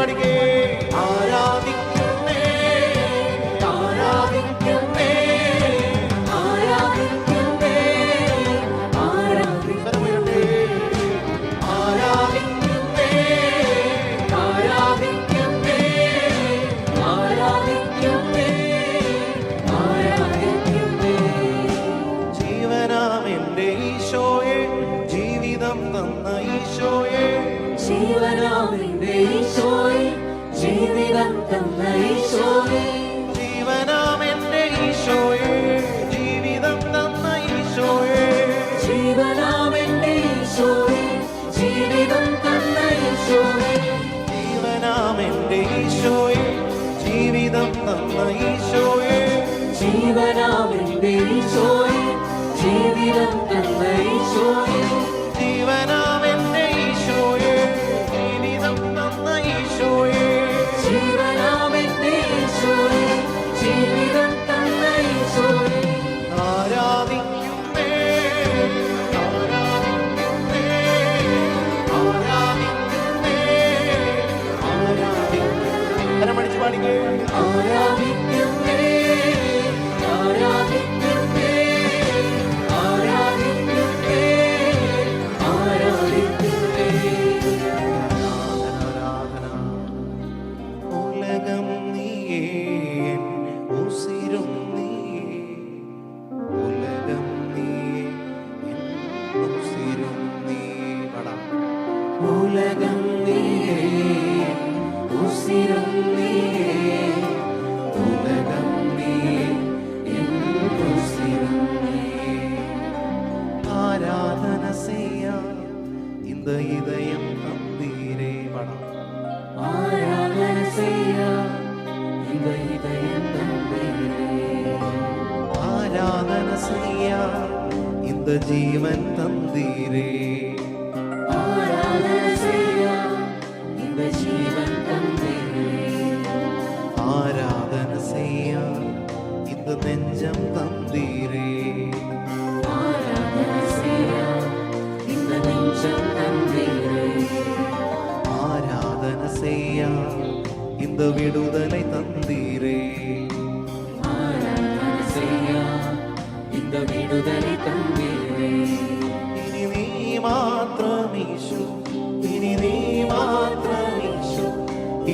പാടിക്കേ. ആരാധിക്കുന്നേ ആരാധിക്കുന്നേ ആരാധിക്കുന്നേ ആരാധിക്കുന്നേ ആരാധിക്കുന്നേ ആരാധിക്കുന്നേ ആരാധിക്കുന്നേ ആരാധിക്കുന്നേ. ജീവനാം എൻ്റെ ഈശോയെ, ജീവിതം തന്ന ഈശോയെ, ജീവനാം എൻ്റെ ഈശോയെ, ജീവിതം തന്ന ഈശോയെ, ജീവനാം എൻ്റെ ഈശോയെ, ജീവിതം തന്ന ഈശോയെ, ജീവനാം എൻ്റെ ഈശോയെ, ജീവിതം തന്ന ഈശോയെ, ജീവനാം എൻ്റെ ഈശോയെ, ജീവിതം തന്ന ഈശോയെ, ജീവനാം എൻ്റെ ഈശോയെ, ജീവിതം തന്ന ഈശോയെ, ജീവനാം എൻ്റെ ഈശോയെ, ജീവിതം തന്ന ഈശോയെ, ജീവനാം എൻ്റെ ഈശോയെ, ജീവിതം തന്ന ഈശോയെ. ആരാധിക്കുന്നേ ആരാധിക്കുന്നേ ആരാധിക്കുന്നേ ആരാധിക്കുന്നേ. കരമടിച്ച് പാടിക്കേ. ആരാധിക്കുന്നേ ആരാധിക്കുന്നേ ആരാധിക്കുന്നേ ആരാധിക്കുന്നേ. ആരാധന ഉലകം നീയേ, ഉസിരും നീയേ, ഉലകം നീയേ, ഉസിരും നീയേ. പാടാം. ഉലകം നീയേ, ഉസിരും നീയേ, ഉലകം നീയേ, ഉസിരും നീയേ. ആരാധന ചെയ്യാം இந்த இதயம் தந்தீரே. பாடாம். ஆராதனை செய்ய இந்த இதயம் தந்தீரே, ஆராதனை செய்ய இந்த ஜீவன் தந்தீரே, ஆராதனை செய்ய இந்த ஜீவன் தந்தீரே, ஆராதனை செய்ய இந்த நெஞ்சம் தந்தீரே, ஆராதனை செய்ய இந்த நெஞ்சம் தந்தீரே, ஆராதன செய்ய இந்த விடுதலை தந்தீரே, ஆராதன செய்ய இந்த விடுதலை தந்தீரே. இனி நீ மாத்திரம் ஈசோ, இனி நீ மாத்திரம் ஈசோ,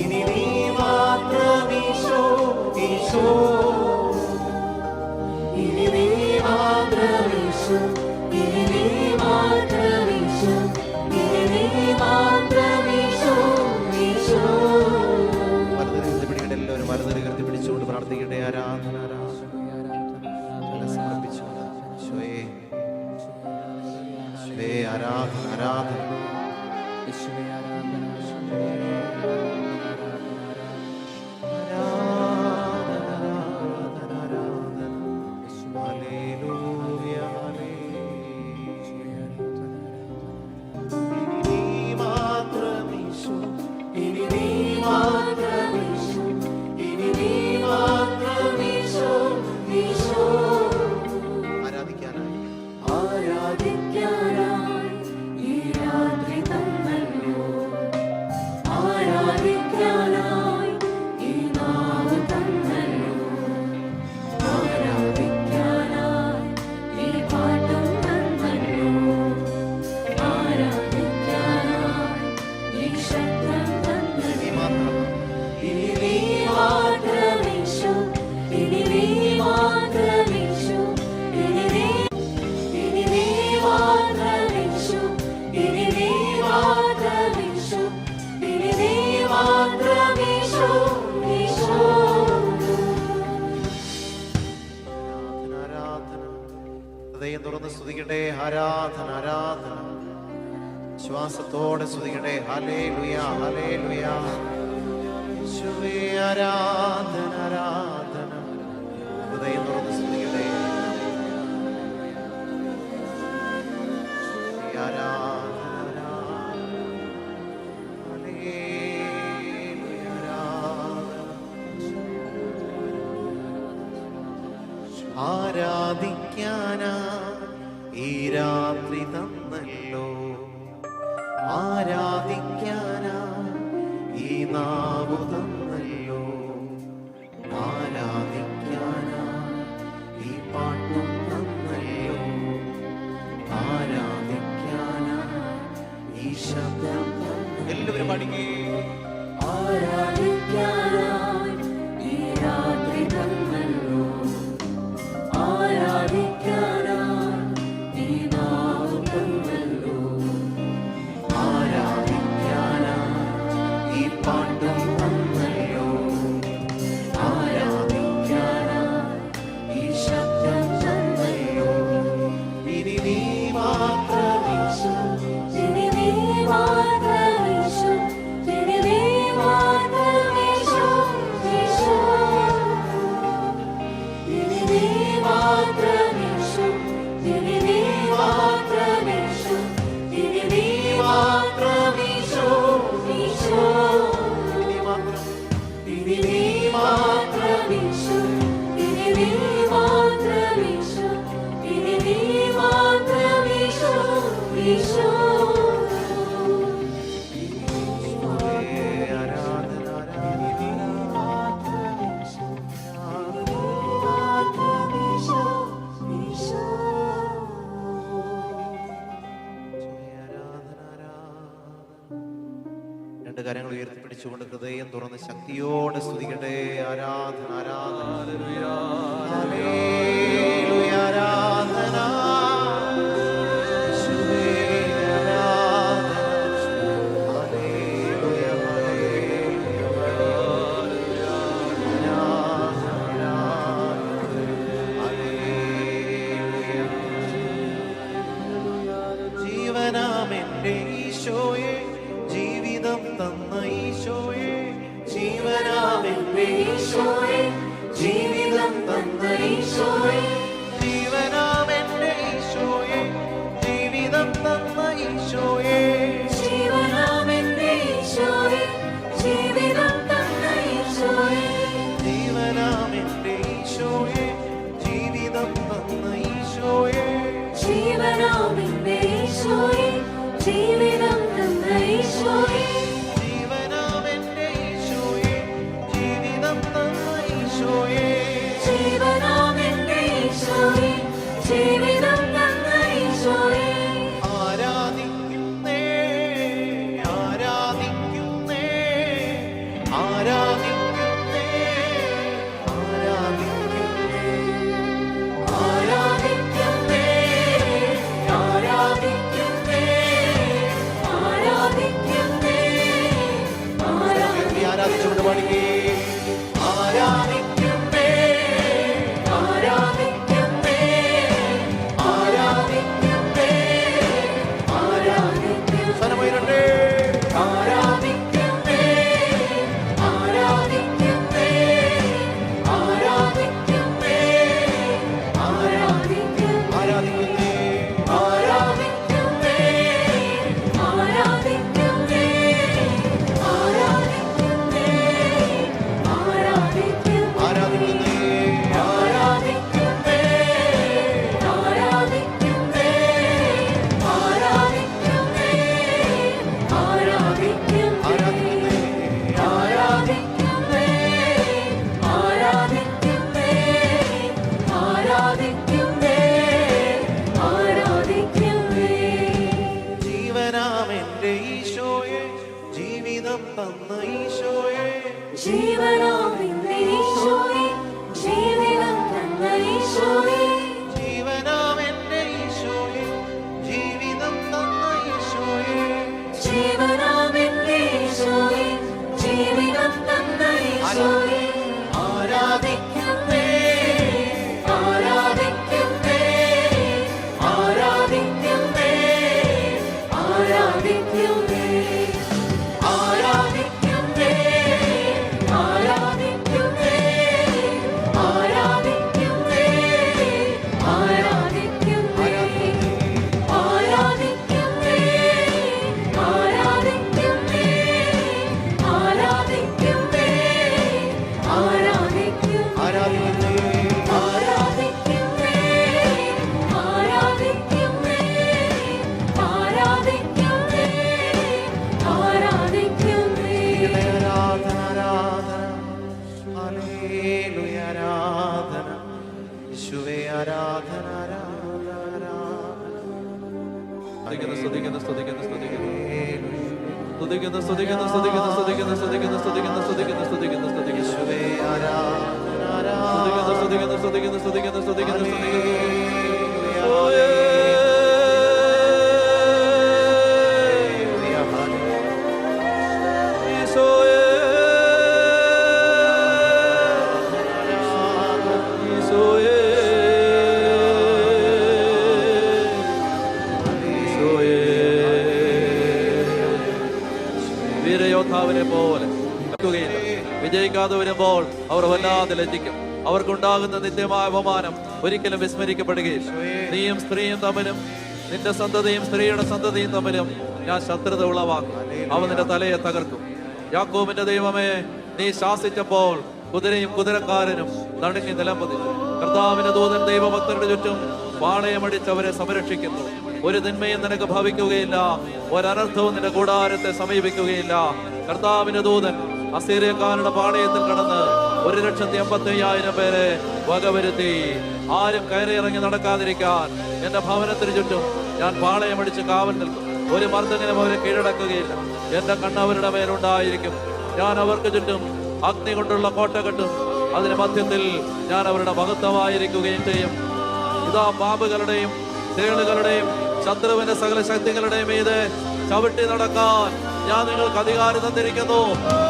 இனி நீ மாத்திரம் ஈசோ ஈசோ, இனி நீ மாத்திரம் ஈசோ, இனி நீ மாத்திரம் ஈசோ, ഇനി നീ മാത്രം ഈശോ ഈശോ. മറുതലിൽ പിടിക്കട്ടെ. എല്ലാവരും മറുതലി കരുതി പിടിച്ചുകൊണ്ട് പ്രാർത്ഥിക്കട്ടെ. ആരാധന ആരാധന സമർപ്പിച്ചുകൊണ്ട് ഈശോയെ ഈശോയെ ആരാധന ആരാധന ഈശോയെ ആരാധന തുറന്ന് സ്തുതിക്കട്ടെ. ആരാധന ആരാധന ശ്വാസത്തോടെ സ്തുതിക്കട്ടെ. ഹല്ലേലൂയ ഹല്ലേലൂയ. യേശുവേ ആരാധന ആരാധന. ഹൃദയം തുറന്ന് സ്തുതിക്കട്ടെ. ആരാധന ഹല്ലേലൂയ ആരാധന. ആരാധിക്കാനാ ഈ രാത്രി തന്നല്ലോ, ആരാധിക്കാനാ ഈ നാ പഠിക്കേ. ആരാധിക്കാനായി ഈ രാത്രി തന്നല്ലോ, ആരാധിക്കാനായി ഈ നാവ് തന്നല്ലോ, ആരാധിക്കാനായി ഈ പാട്ടും തന്നല്ലോ, ആരാധിക്കാനായി ഈ ശബ്ദം തന്നല്ലോ. ഇനി നീ മാത്രം യേശു, ഇനി നീ മാത്രം യേശു, ഇനി നീ മാത്രം യേശു, യേശു. ഇനി നീ മാത്രം യേശു, ഇനി നീ മാത്രം യേശു, ഇനി നീ മാത്രം യേശു, യേശു. ഇനി മാത്രം, ഇനി നീ മാത്രം യേശു, ഇനി നീ മാത്രം യേശു, ഇനി നീ മാത്രം യേശു, യേശു. ആരാധന, ആരാധന, രണ്ട് കരങ്ങൾ ഉയർത്തിപ്പിടിച്ചുകൊണ്ട് ഹൃദയം തുറന്ന് ശക്തിയോടെ സ്തുതിക്കട്ടെ. ആരാധന, ആരാധന, ഹല്ലേലൂയ, ആരാധന, യേശുവേ, ആരാധന, ഹല്ലേലൂയ, ഹല്ലേലൂയ, ഹല്ലേലൂയ. ജീവനാമെന്റെ ഈശോയെ, ജീവിതം തന്ന ഈശോയെ, ജീവനാമെന്റെ ഈശോയെ, ജീവിതം തന്ന ഈശോയെ, ജീവനാമെന്റെ ഈശോയെ, ജീവിതം തന്ന ഈശോയെ, ജീവനാമെന്റെ ഈശോയെ, ജീവിതം തന്ന ഈശോയെ, ജീവനാമെന്റെ ഈശോയെ, ജീവിതം തന്ന ഈശോയെ, ജീവനാമെന്റെ ഈശോയെ, ജീവിതം തന്ന ഈശോയെ, ജീവനാമെന്റെ ഈശോയെ, ജീവിതം തന്ന ഈശോയെ, ജീവനാമെന്റെ ഈശോയെ, ജീവിതം തന്ന ഈശോയെ. ആരാധിക്കുന്നേ, ആരാധിക്കുന്നേ, ആരാധിക്കുന്നേ, ആരാധിക്കുന്നേ, ആരാധിക്കുന്നേ, ആരാധിക്കുന്നേ, ആരാധിക്കുന്നേ, ഈ ആരാധിച്ചുകൊണ്ട് പാടിക്കേ. ആരാധിക്കുന്നേ, ആരാധിക്കുന്നേ, ആരാധിക്കുന്നേ, ആരാധിക്കുന്നേ, സ്വരമുയരട്ടെ. ആരാധിക്കുന്നേ, ആരാധിക്കുന്നേ, ആരാധിക്കുന്നേ, ആരാധിക്കുന്നേ, ആരാധിക്കുന്നേ, ആരാധിക്കുന്നേ, ആരാധിക്കുന്നേ, ആരാധിക്കുന്നേ, ആരാധിക്കുന്നേ, ആരാധിക്കുന്നേ, ആരാധിക്കുന്നേ, ആരാധിക്കുന്നേ, ആരാധിക്കുന്നേ, ആരാധിക്കുന്നേ, ആരാധിക്കുന്നേ, ആരാധിക്കുന്നേ, ആരാധിക്കുന്നേ, ആരാധിക്കുന്നേ. ജീവനാമെന്റെ ഈശോയെ, ജീവിതം തന്ന ഈശോയെ, ജീവനാമെന്റെ ഈശോയെ, ജീവിതം തന്ന ഈശോയെ, ജീവനാമെന്റെ ഈശോയെ, ജീവിതം തന്ന ഈശോയെ, ജീവനാമെന്റെ ഈശോയെ, ജീവിതം തന്ന ഈശോയെ. ആരാധിക്കുന്നേ, ആരാധിക്കുന്നേ, ആരാധിക്കുന്നേ, ആരാധിക്കുന്നേ, ആരാധിക്കുന്നേ, ആരാധിക്കുന്നേ, സ്തുതിക്കുന്നു സ്തുതിക്കുന്നു സ്തുതിക്കുന്നു സ്തുതിക്കുന്നു സ്തുതിക്കുന്നു സ്തുതിക്കുന്നു സ്തുതിക്കുന്നു സ്തുതിക്കുന്നു സ്തുതിക്കുന്നു യേശുവേ ആരാധന ആരാധന സ്തുതിക്കുന്നു സ്തുതിക്കുന്നു സ്തുതിക്കുന്നു സ്തുതിക്കുന്നു സ്തുതിക്കുന്നു വീരയോദ്ധാവിനെ പോലെ വിജയിക്കാതെ വരുമ്പോൾ അവർ വല്ലാതെ ലജ്ജിക്കും. അവർക്കുണ്ടാകുന്ന നിത്യമായ അപമാനം ഒരിക്കലും വിസ്മരിക്കപ്പെടുകയില്ല. നീയും സ്ത്രീയും തമ്മിലും നിന്റെ സന്തതിയും സ്ത്രീയുടെ സന്തതിയും തമ്മിലും ഞാൻ ശത്രുത ഉളവാക്കും. അവൻ നിന്റെ തലയെ തകർക്കും. യാക്കോബിന്റെ ദൈവമേ, നീ ശാസിച്ചപ്പോൾ കുതിരയും കുതിരക്കാരനും നടുങ്ങി നിലംപതിച്ചു. കർത്താവിന്റെ ദൂതൻ ദൈവഭക്തരുടെ ചുറ്റും പാളയമടിച്ചവരെ സംരക്ഷിക്കുന്നു. ഒരു തിന്മയും നിനക്ക് ഭവിക്കുകയില്ല, ഒരനർത്ഥവും നിന്റെ കൂടാരത്തെ സമീപിക്കുകയില്ല. കർത്താവിന്റെ ദൂതൻ അസീറിയക്കാരുടെ പാളയത്തിൽ കടന്ന് 1,85,000 പേരെ വകവരുത്തി. ആരും കയറിയിറങ്ങി നടക്കാതിരിക്കാൻ എന്റെ ഭവനത്തിന് ചുറ്റും ഞാൻ പാളയമടിച്ച് കാവൽ നിൽക്കും. ഒരു മർദ്ദനും അവരെ കീഴടക്കുകയില്ല. എന്റെ കണ്ണ് അവരുടെ മേലുണ്ടായിരിക്കും. ഞാൻ അവർക്ക് ചുറ്റും അഗ്നി കൊണ്ടുള്ള കോട്ട കെട്ടും. അതിന് മധ്യത്തിൽ ഞാൻ അവരുടെ മഹത്വമായിരിക്കുകയും ചെയ്യും. ഇതാ പാമ്പുകളുടെയും തേളുകളുടെയും ശത്രുവിന്റെ സകല ശക്തികളുടെയും മീതെ ചവിട്ടി നടക്കാൻ ഞാൻ നിങ്ങൾക്ക് അധികാരം തന്നിരിക്കുന്നു.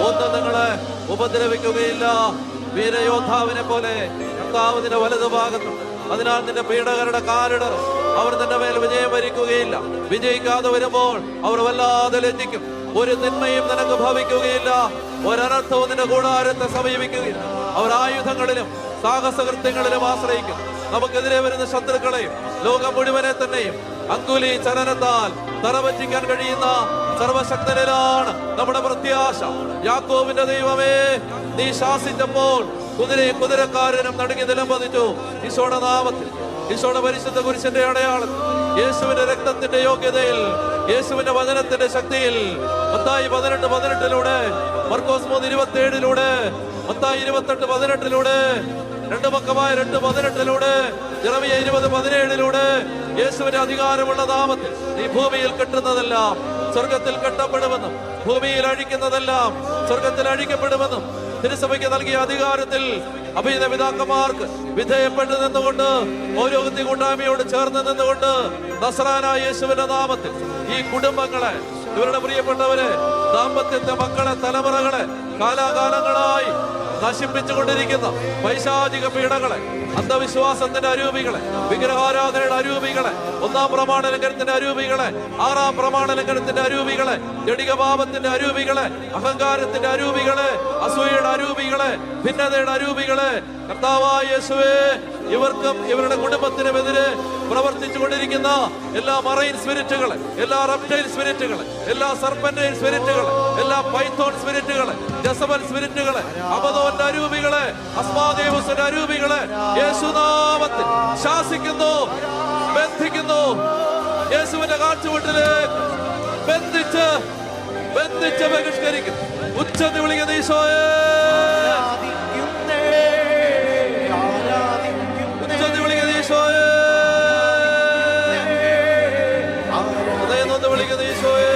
ഒന്നും നിങ്ങളെ ഉപദ്രവിക്കുകയില്ല. വീരയോദ്ധാവിനെ പോലെ കർത്താവ് നിന്റെ വലതുഭാഗത്തുണ്ട്. അതിനാൽ നിന്റെ പീഡകരുടെ കാലിടർ. അവർ നിന്റെ മേൽ വിജയം വരിക്കുകയില്ല. വിജയിക്കാതെ വരുമ്പോൾ അവർ വല്ലാതെ ലജ്ജിക്കും. ഒരു തിന്മയും നിനക്ക് ഭവിക്കുകയില്ല, ഒരനർത്ഥവും നിന്റെ കൂടാരത്തെ സമീപിക്കുകയില്ല. അവർ ആയുധങ്ങളിലും സാഹസകൃത്യങ്ങളിലും ആശ്രയിക്കും. നമുക്കെതിരെ വരുന്ന ശത്രുക്കളെയും ലോകം മുഴുവനെ തന്നെയും അങ്കുലി ചലനത്താൽ തറപറ്റിക്കാൻ കഴിയുന്ന സർവശക്തനിലാണ് നമ്മുടെ പ്രത്യാശ. യാക്കോബിന്റെ ദൈവമേ, നീ ശാസിച്ചപ്പോൾ കുതിരയും കുതിരക്കാരനും നടുങ്ങി നിലംപതിച്ചു. ഈശോയുടെ നാമത്തിൽ, ഈശോയുടെ പരിശുദ്ധ കുരിശിന്റെ അടയാളത്തിൽ, യേശുവിന്റെ രക്തത്തിന്റെ യോഗ്യതയിൽ, യേശുവിന്റെ വചനത്തിന്റെ ശക്തിയിൽ, മത്തായി 18:18 മർക്കോസ് 3:27 മത്തായി 28:18 2 മക്കമായ 2:18 ജെറമിയ 20:17 യേശുവിന്റെ അധികാരമുള്ള നാമത്തിൽ നീ ഭൂമിയിൽ കെട്ടുന്നതെല്ലാം സ്വർഗത്തിൽ കെട്ടപ്പെടുമെന്നും ഭൂമിയിൽ അഴിക്കുന്നതെല്ലാം സ്വർഗത്തിൽ അഴിക്കപ്പെടുമെന്നും തിരുസഭയ്ക്ക് നൽകിയ അധികാരത്തിൽ അഭിനയ പിതാക്കന്മാർക്ക് വിധേയപ്പെട്ടു നിന്നുകൊണ്ട് പൗരോഹിത്യ കൂട്ടായ്മയോട് ചേർന്ന് നിന്നുകൊണ്ട് നസ്രാനായ യേശുവിന്റെ നാമത്തിൽ ഈ കുടുംബങ്ങളെ, ഇവരുടെ പ്രിയപ്പെട്ടവരെ, ദാമ്പത്യത്തെ, മക്കളെ, തലമുറകളെ കാലാകാലങ്ങളായി നശിപ്പിച്ചുകൊണ്ടിരിക്കുന്ന പൈശാചിക പീഡകളെ, അന്ധവിശ്വാസത്തിന്റെ അരൂപികളെ, വിഗ്രഹാരാധനയുടെ അരൂപികളെ, 1-ാം പ്രമാണലംഘനത്തിന്റെ അരൂപികളെ, 6-ാം പ്രമാണലംഘനത്തിന്റെ അരൂപികളെ, ജഡികപാപത്തിന്റെ അരൂപികളെ, അഹങ്കാരത്തിന്റെ അരൂപികളെ, അസൂയയുടെ അരൂപികളെ, ഭിന്നതയുടെ അരൂപികളെ, കർത്താവായ യേശുവേ, ഇവർക്കും ഇവരുടെ കുടുംബത്തിനുമെതിരെ പ്രവർത്തിച്ചു കൊണ്ടിരിക്കുന്ന എല്ലാ മറൈൻ സ്പിരിറ്റുകളെ, എല്ലാ റെപ്റ്റൈൽ സ്പിരിറ്റുകളെ, എല്ലാ സർപ്പന്റൈൻ സ്പിരിറ്റുകളെ, എല്ലാ പൈത്തോൺ സ്പിരിറ്റുകളെ, ജസബൽ സ്പിരിറ്റുകളെ, അബദോന്റെ അരൂപികളെ, അസ്മാദേവസിന്റെ അരൂപികളെ യേശുനാമത്തിൽ ശാസിക്കുന്നു, ബന്ധിക്കുന്നു. യേശുവിന്റെ കാഴ്ചവെട്ടിലേക്ക് ബന്ധിച്ച് ബഹിഷ്കരിക്കുന്നു. ഉച്ചത്തിൽ വിളിക്കുന്ന ഈശോയെ, ഉച്ചത്തിൽ വിളിക്കുന്ന ഈശോയെ, ഹൃദയം നൊന്ന് വിളിക്കുന്ന ഈശോയെ,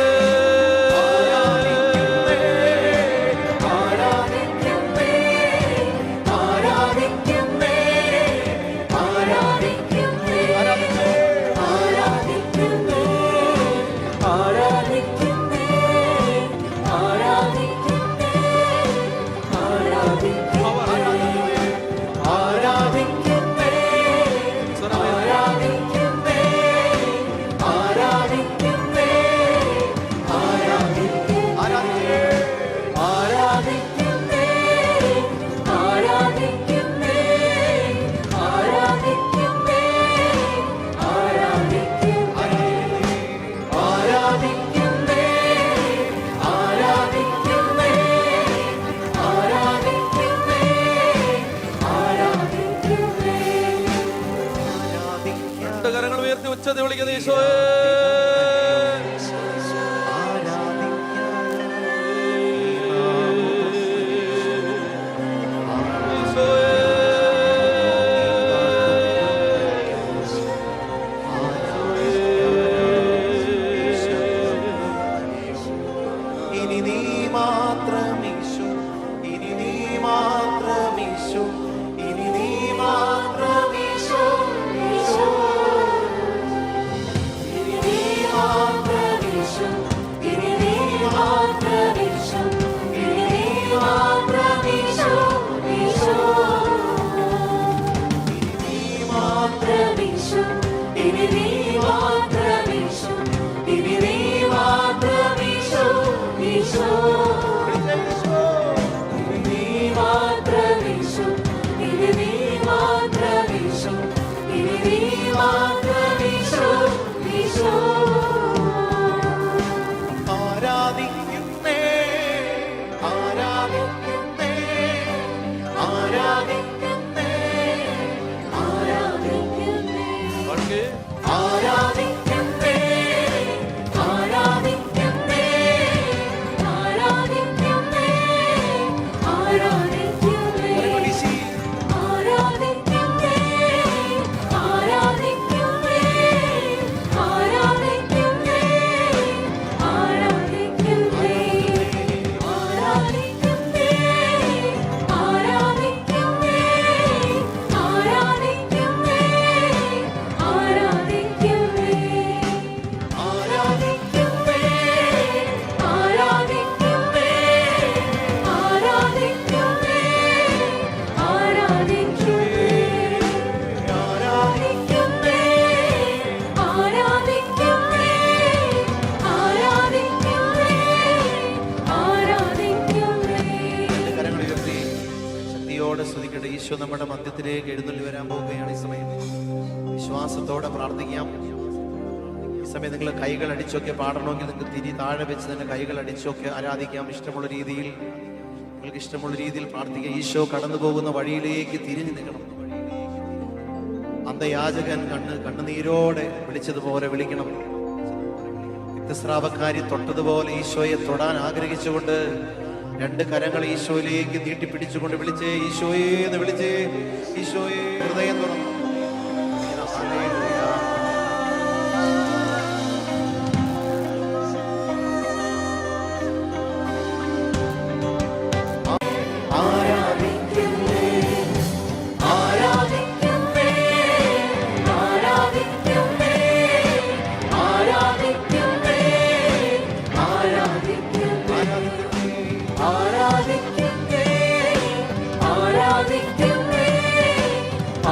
കരങ്ങൾ ഉയർത്തി ഉച്ചത്തിൽ വിളിക്കുന്ന ഈശോയെ, നീ മാത്രം ഈശോ, ഈശോ. ആരാധിക്കുന്നേ ആരാധിക്കുന്നേ ആരാധിക്കുന്നേ ആരാധിക്കുന്നേ, പാടുകേ. ആരാധിക്കുന്നേ, ആരാധിക്കുന്നേ, ആരാധിക്കുന്നേ, ആരാധിക്കുന്നേ, ഈശി. ആരാധിക്കുന്നേ, ആരാധിക്കുന്നേ, ആരാധിക്കുന്നേ, ആരാധിക്കുന്നേ, ആരാധിക്കുന്നേ, ആരാധിക്കുന്നേ, ആരാധിക്കുന്നേ, ആരാധിക്കുന്നേ, ആരാധിക്കുന്നേ, ആരാധിക്കുന്നേ, ആരാധിക്കുന്നേ, ആരാധിക്കുന്നേ, ആരാധിക്കുന്നേ, ആരാധിക്കുന്നേ, ആരാധിക്കുന്നേ, രണ്ട് കരങ്ങൾ ഉയർത്തി ശക്തിയോടെ സ്തുതിക്കട്ടെ. ഈശോ നമ്മുടെ മധ്യത്തിലേക്ക് എഴുന്നള്ളി വരാൻ പോവുകയാണ്. ഈ സമയം വിശ്വാസത്തോടെ പ്രാർത്ഥിക്കാം. ഈ സമയം നിങ്ങൾ കൈകൾ അടിച്ചൊക്കെ പാടണമെങ്കിൽ നിങ്ങൾക്ക് തിരി താഴെ വെച്ച് തന്നെ കൈകൾ അടിച്ചൊക്കെ ആരാധിക്കാം. ഇഷ്ടമുള്ള രീതിയിൽ നിങ്ങൾക്ക് ഇഷ്ടമുള്ള രീതിയിൽ പ്രാർത്ഥിക്കാം. ഈശോ കടന്നു പോകുന്ന വഴിയിലേക്ക് തിരിഞ്ഞു നിൽക്കണം. അന്ധയാചകൻ കണ്ണുനീരോടെ വിളിച്ചതുപോലെ വിളിക്കണം. രക്തസ്രാവക്കാരി തൊട്ടതുപോലെ ഈശോയെ തൊടാൻ ആഗ്രഹിച്ചുകൊണ്ട് രണ്ട് കരങ്ങൾ ഈശോയിലേക്ക് നീട്ടിപ്പിടിച്ചുകൊണ്ട് വിളിച്ചേ, ഈശോയെ എന്ന് വിളിച്ചേ. ഈശോയെ ഹൃദയം തുറന്നു. ഹല്ലേലൂയ. ആരാധിക്കുന്നേ, ആരാധിക്കുന്നേ, ആരാധിക്കുന്നേ, ആരാധിക്കുന്നേ, ആരാധിക്കുന്നേ, ആരാധിക്കുന്നേ, ആരാധിക്കുന്നേ, ആരാധിക്കുന്നേ,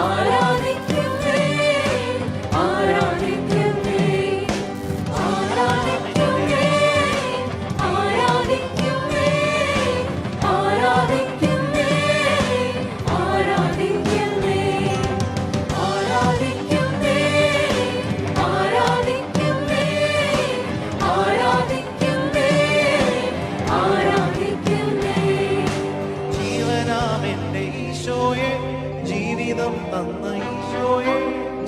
ആരാധിക്കുന്നേ, ആരാധിക്കുന്നേ, ആരാധിക്കുന്നേ, ആരാധിക്കുന്നേ, ആരാധിക്കുന്നേ, ആരാധിക്കുന്നേ, ആരാധിക്കുന്നേ, ആരാധിക്കുന്നേ, ആരാധിക്കുന്നേ. ജീവനാമെന്റെ ഈശോയെ, ജീവിതം തന്ന ഈശോയെ,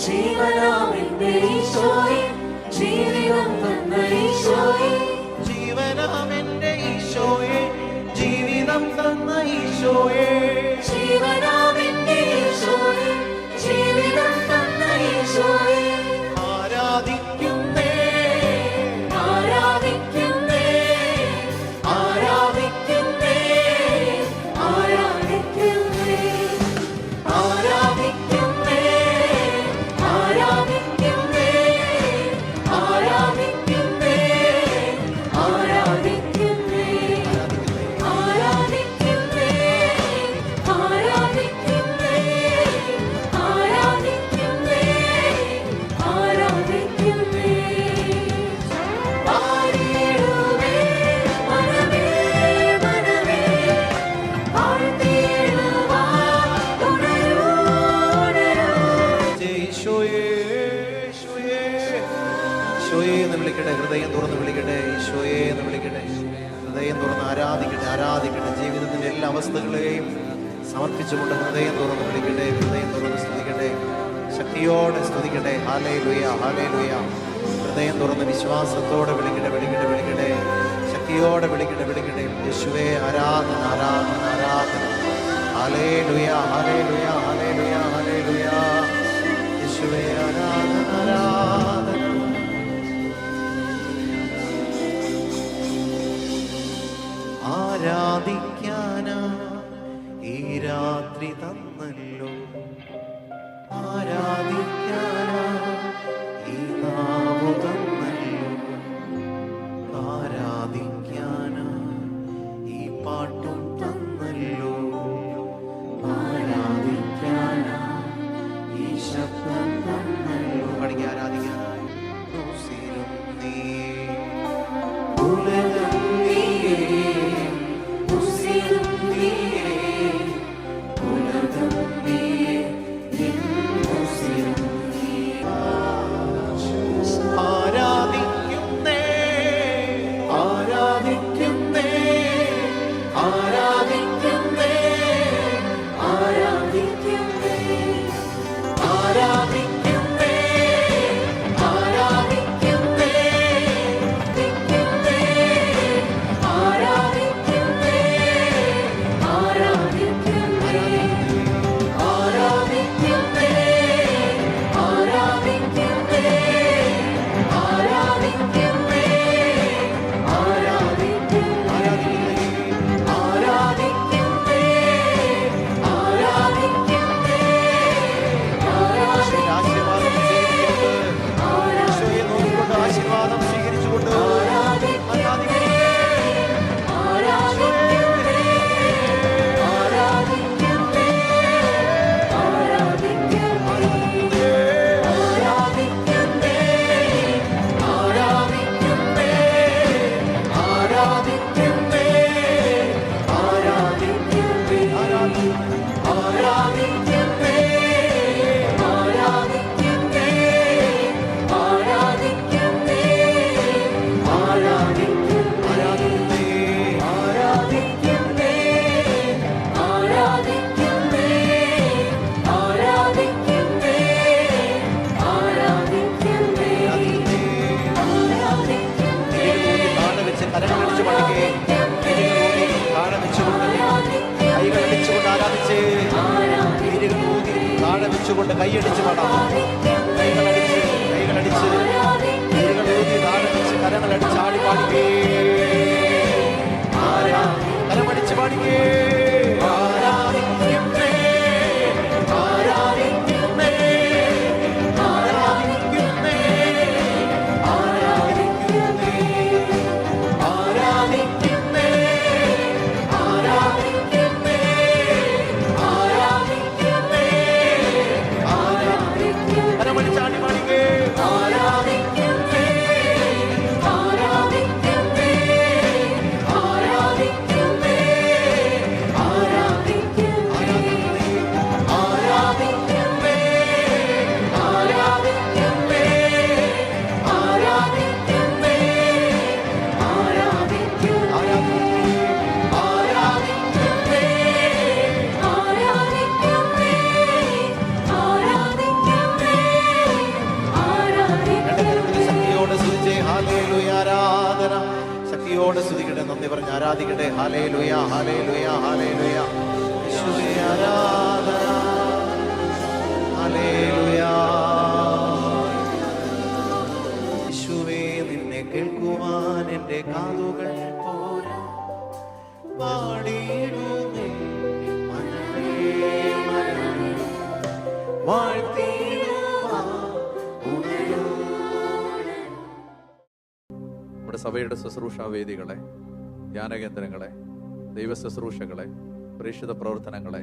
ജീവനാമെന്റെ ഈശോയെ, ജീവിതം തന്ന ഈശോയെ, ജീവനാമെന്റെ ഈശോയെ, ജീവിതം തന്ന ഈശോയെ, ജീവനാമെന്റെ ഈശോയെ, ജീവിതം തന്ന ഈശോയെ, ആരാധിക്കുന്നേ ആരാധിക്കുന്നേ, ആരാധിക്കുന്നേ, ആരാധിക്കുന്നേ, ആരാധിക്കുന്നേ, ആരാധിക്കുന്നേ, ആരാധിക്കുന്നേ, ആരാധിക്കുന്നേ, ആരാധിക്കുന്നേ, ആരാധിക്കുന്നേ, ആരാധിക്കുന്നേ, ആരാധിക്കുന്നേ. പാടിയിടുവേ മനമേ, മനമേ, പാടിയിടുവാൻ ഉണരൂ, ഉണരൂ. ഈശോയെ, ഈശോയെ, ഈശോയെ എന്ന് വിളിക്കട്ടെ. ഹൃദയം തുറന്ന് വിളിക്കട്ടെ. ഈശോയെ എന്ന് വിളിക്കട്ടെ. ഹൃദയം തുറന്ന് ആരാധിക്കട്ടെ, ആരാധിക്കട്ടെ. ജീവിതത്തിന്റെ എല്ലാ അവസ്ഥകളെയും സമർപ്പിച്ചുകൊണ്ട് ഹൃദയം തുറന്ന് വിളിക്കട്ടെ. ഹൃദയം തുറന്ന് സ്തുതിക്കട്ടെ. ശക്തിയോടെ സ്തുതിക്കട്ടെ. ഹല്ലേലൂയ, ഹല്ലേലൂയ. ഹൃദയം തുറന്ന് വിശ്വാസത്തോടെ വിളിക്കട്ടെ, വിളിക്കട്ടെ, വിളിക്കട്ടെ. ശക്തിയോടെ വിളിക്കട്ടെ, വിളിക്കട്ടെ. യേശുവേ ആരാധന, ആരാധന, ആരാധന. ഹല്ലേലൂയ, ഹല്ലേലൂയ, ഹല്ലേലൂയ, ഹല്ലേലൂയ. യേശുവേ ആരാധന, ആരാധന. ആരാധിക്കാനാ ഈ രാത്രി തന്നല്ലോ, ആരാധിക്കാനാ ഈ നാമു തന്നല്ലോ, ആരാധിക്കാനാ ഈ പാട്ടും തന്നല്ലോ, ആരാധിക്കാനാ ഈ ശബ്ദം തന്നല്ലോ. പഠിക്കാൻ ആരാധിക്കാൻ നീ ഉലകം നീയേ, ഉസിരും നീയേ, ഉലകം നീയേ, നിൻ ഉസിരും കൈയടിച്ചുകൊണ്ട് കൈയടിച്ച് പാടാം. കൈകളടിച്ച് കൈകളൂതി താഴെ വെച്ച് കരങ്ങളടിച്ച് ആടി പാടിക്കേ. കരമടിച്ച് പാടിക്കേ. ആരാധിക്കുന്നേ, ആരാധിക്കുന്നേ, ആരാധിക്കുന്നേ, ആരാധിക്കുന്നേ, ആരാധിക്കുന്നേ, ആരാധിക്കുന്നേ, ആരാധിക്കുന്നേ, ആരാധിക്കുന്നേ. കരമടിച്ച് ആടി പാടിക്കേ. ആരാധിക്കുന്നേ, ആരാധിക്കുന്നേ, ആരാധിക്കുന്നേ, ശക്തിയോടെ സ്തുതിക്കട്ടെ, നന്ദി പറഞ്ഞ് ആരാധിക്കട്ടെ. ഹല്ലേലൂയ, ഹല്ലേലൂയ, ഹല്ലേലൂയ. യേശുവേ ആരാധന, ഹല്ലേലൂയ. യേശുവേ നിന്നെ കേൾക്കുവാൻ എൻ്റെ കാതുകൾ പോരാ, പാടിയിടുമേ മനമേ മനമേ, വാഴ്ത്തിയിടുവാൻ ഉണരൂ. നമ്മുടെ സഭയുടെ ശുശ്രൂഷാ വേദികളെ, ധ്യാനകേന്ദ്രങ്ങളെ, ദൈവ ശുശ്രൂഷകളെ, പ്രേക്ഷിത പ്രവർത്തനങ്ങളെ,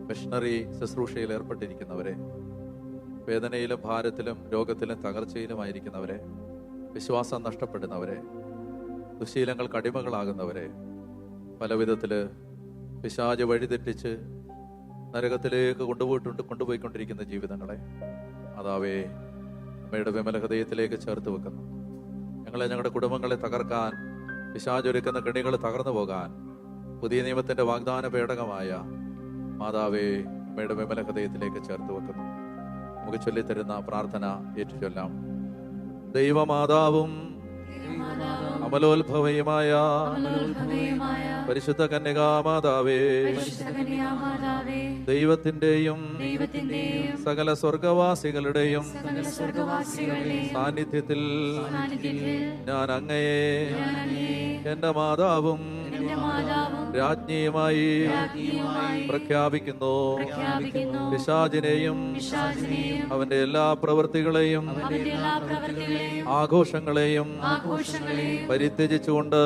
മിഷണറി ശുശ്രൂഷയിൽ ഏർപ്പെട്ടിരിക്കുന്നവരെ, വേദനയിലും ഭാരത്തിലും രോഗത്തിലും തകർച്ചയിലുമായിരിക്കുന്നവരെ, വിശ്വാസം നഷ്ടപ്പെടുന്നവരെ, ദുശീലങ്ങൾക്ക് അടിമകളാകുന്നവരെ, പല വിധത്തിൽ പിശാച് വഴിതെറ്റിച്ച് നരകത്തിലേക്ക് കൊണ്ടുപോയിക്കൊണ്ടിരിക്കുന്ന ജീവിതങ്ങളെ അതാവേ അമ്മയുടെ വിമല ഹൃദയത്തിലേക്ക് ചേർത്ത് വെക്കുന്നു. ഞങ്ങളെ, ഞങ്ങളുടെ കുടുംബങ്ങളെ തകർക്കാൻ പിശാച് ഒരുക്കുന്ന കെണികൾ തകർന്നു പോകാൻ പുതിയ നിയമത്തിന്റെ വാഗ്ദാന പേടകമായ മാതാവേ അമ്മയുടെ വിമല ഹൃദയത്തിലേക്ക് ചേർത്ത് വെക്കുന്നു. നമുക്ക് ചൊല്ലിത്തരുന്ന പ്രാർത്ഥന ഏറ്റുചൊല്ലാം. ദൈവമാതാവും അമലോത്ഭവയുമായ പരിശുദ്ധ കന്യകാമാതാവേ, ദൈവത്തിന്റെയും സകല സ്വർഗവാസികളുടെയും സാന്നിധ്യത്തിൽ ഞാൻ അങ്ങയെ എന്റെ മാതാവും രാജ്ഞിയുമായി പ്രഖ്യാപിക്കുന്നു. പിശാചിനെയും അവന്റെ എല്ലാ പ്രവൃത്തികളെയും ആഘോഷങ്ങളെയും പരിത്യജിച്ചുകൊണ്ട്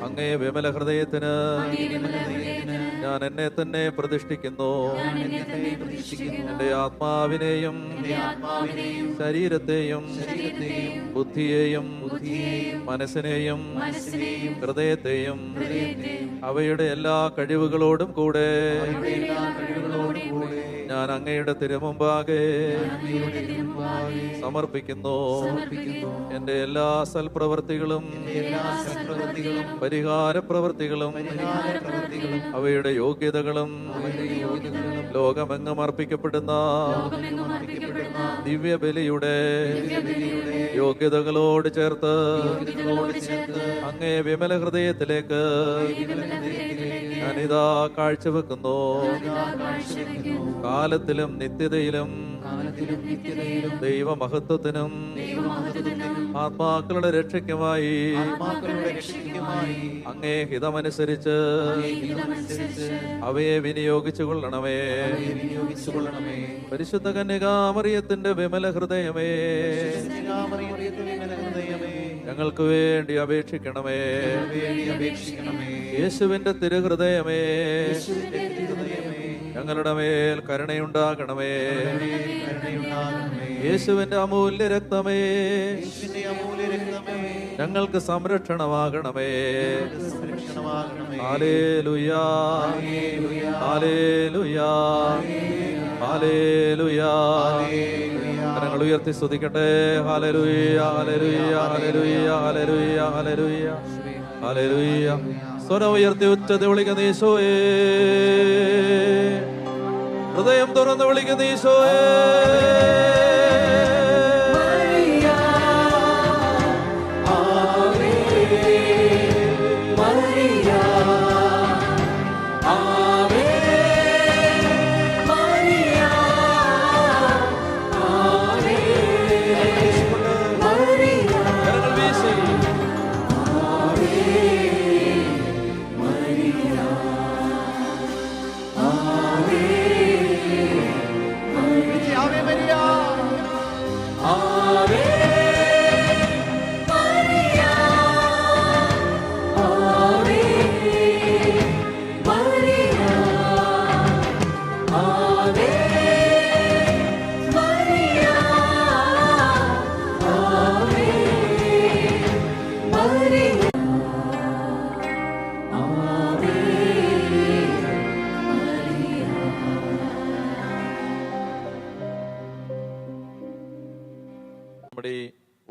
അങ്ങേ വിമല ഹൃദയത്തിന് ഞാൻ എന്നെ തന്നെ പ്രതിഷ്ഠിക്കുന്നു. എന്റെ ആത്മാവിനെയും ശരീരത്തെയും ബുദ്ധിയെയും മനസ്സിനെയും ഹൃദയത്തെയും അവയുടെ എല്ലാ കഴിവുകളോടും കൂടെ ഞാൻ അങ്ങയുടെ തിരുമുമ്പാകെ സമർപ്പിക്കുന്നു. എന്റെ എല്ലാ സൽപ്രവൃത്തികളും പരിഹാര പ്രവൃത്തികളും അവയുടെ യോഗ്യതകളും ലോകമെങ്ങും അർപ്പിക്കപ്പെടുന്ന ദിവ്യബലിയുടെ യോഗ്യതകളോട് ചേർത്ത് അങ്ങേ വിമല ഹൃദയത്തിലേക്ക് ഞാനിതാ കാഴ്ചവെക്കുന്നു. കാലത്തിലും നിത്യതയിലും ദൈവമഹത്വത്തിനും ആത്മാക്കളുടെ രക്ഷയ്ക്കുമായി അങ്ങേ ഹിതമനുസരിച്ച് അവയെ വിനിയോഗിച്ചു കൊള്ളണമേ. പരിശുദ്ധ കന്യകാമറിയത്തിന്റെ വിമല ഹൃദയമേ, ഞങ്ങൾക്ക് വേണ്ടി അപേക്ഷിക്കണമേ. യേശുവിന്റെ തിരുഹൃദയമേ, ഞങ്ങളുടെ മേൽ കരുണയുണ്ടാകണമേ. യേശുവിന്റെ അമൂല്യ രക്തമേ, ഞങ്ങൾക്ക് സംരക്ഷണമാകണമേ. ഹല്ലേലൂയാ, ഹല്ലേലൂയാ, ഹല്ലേലൂയാ. കരങ്ങൾ ഉയർത്തി സ്തുതിക്കട്ടെ. ഹല്ലേലൂയാ, ഹല്ലേലൂയാ, ഹല്ലേലൂയാ, ഹല്ലേലൂയാ, ഹല്ലേലൂയാ, ഹല്ലേലൂയാ. സ്വരം ഉയർത്തി ഉച്ചത്തിൽ വിളിക്കുന്ന ഈശോയേ, ഹൃദയം തുറന്ന് വിളിക്കുന്ന ഈശോയേ. Maria,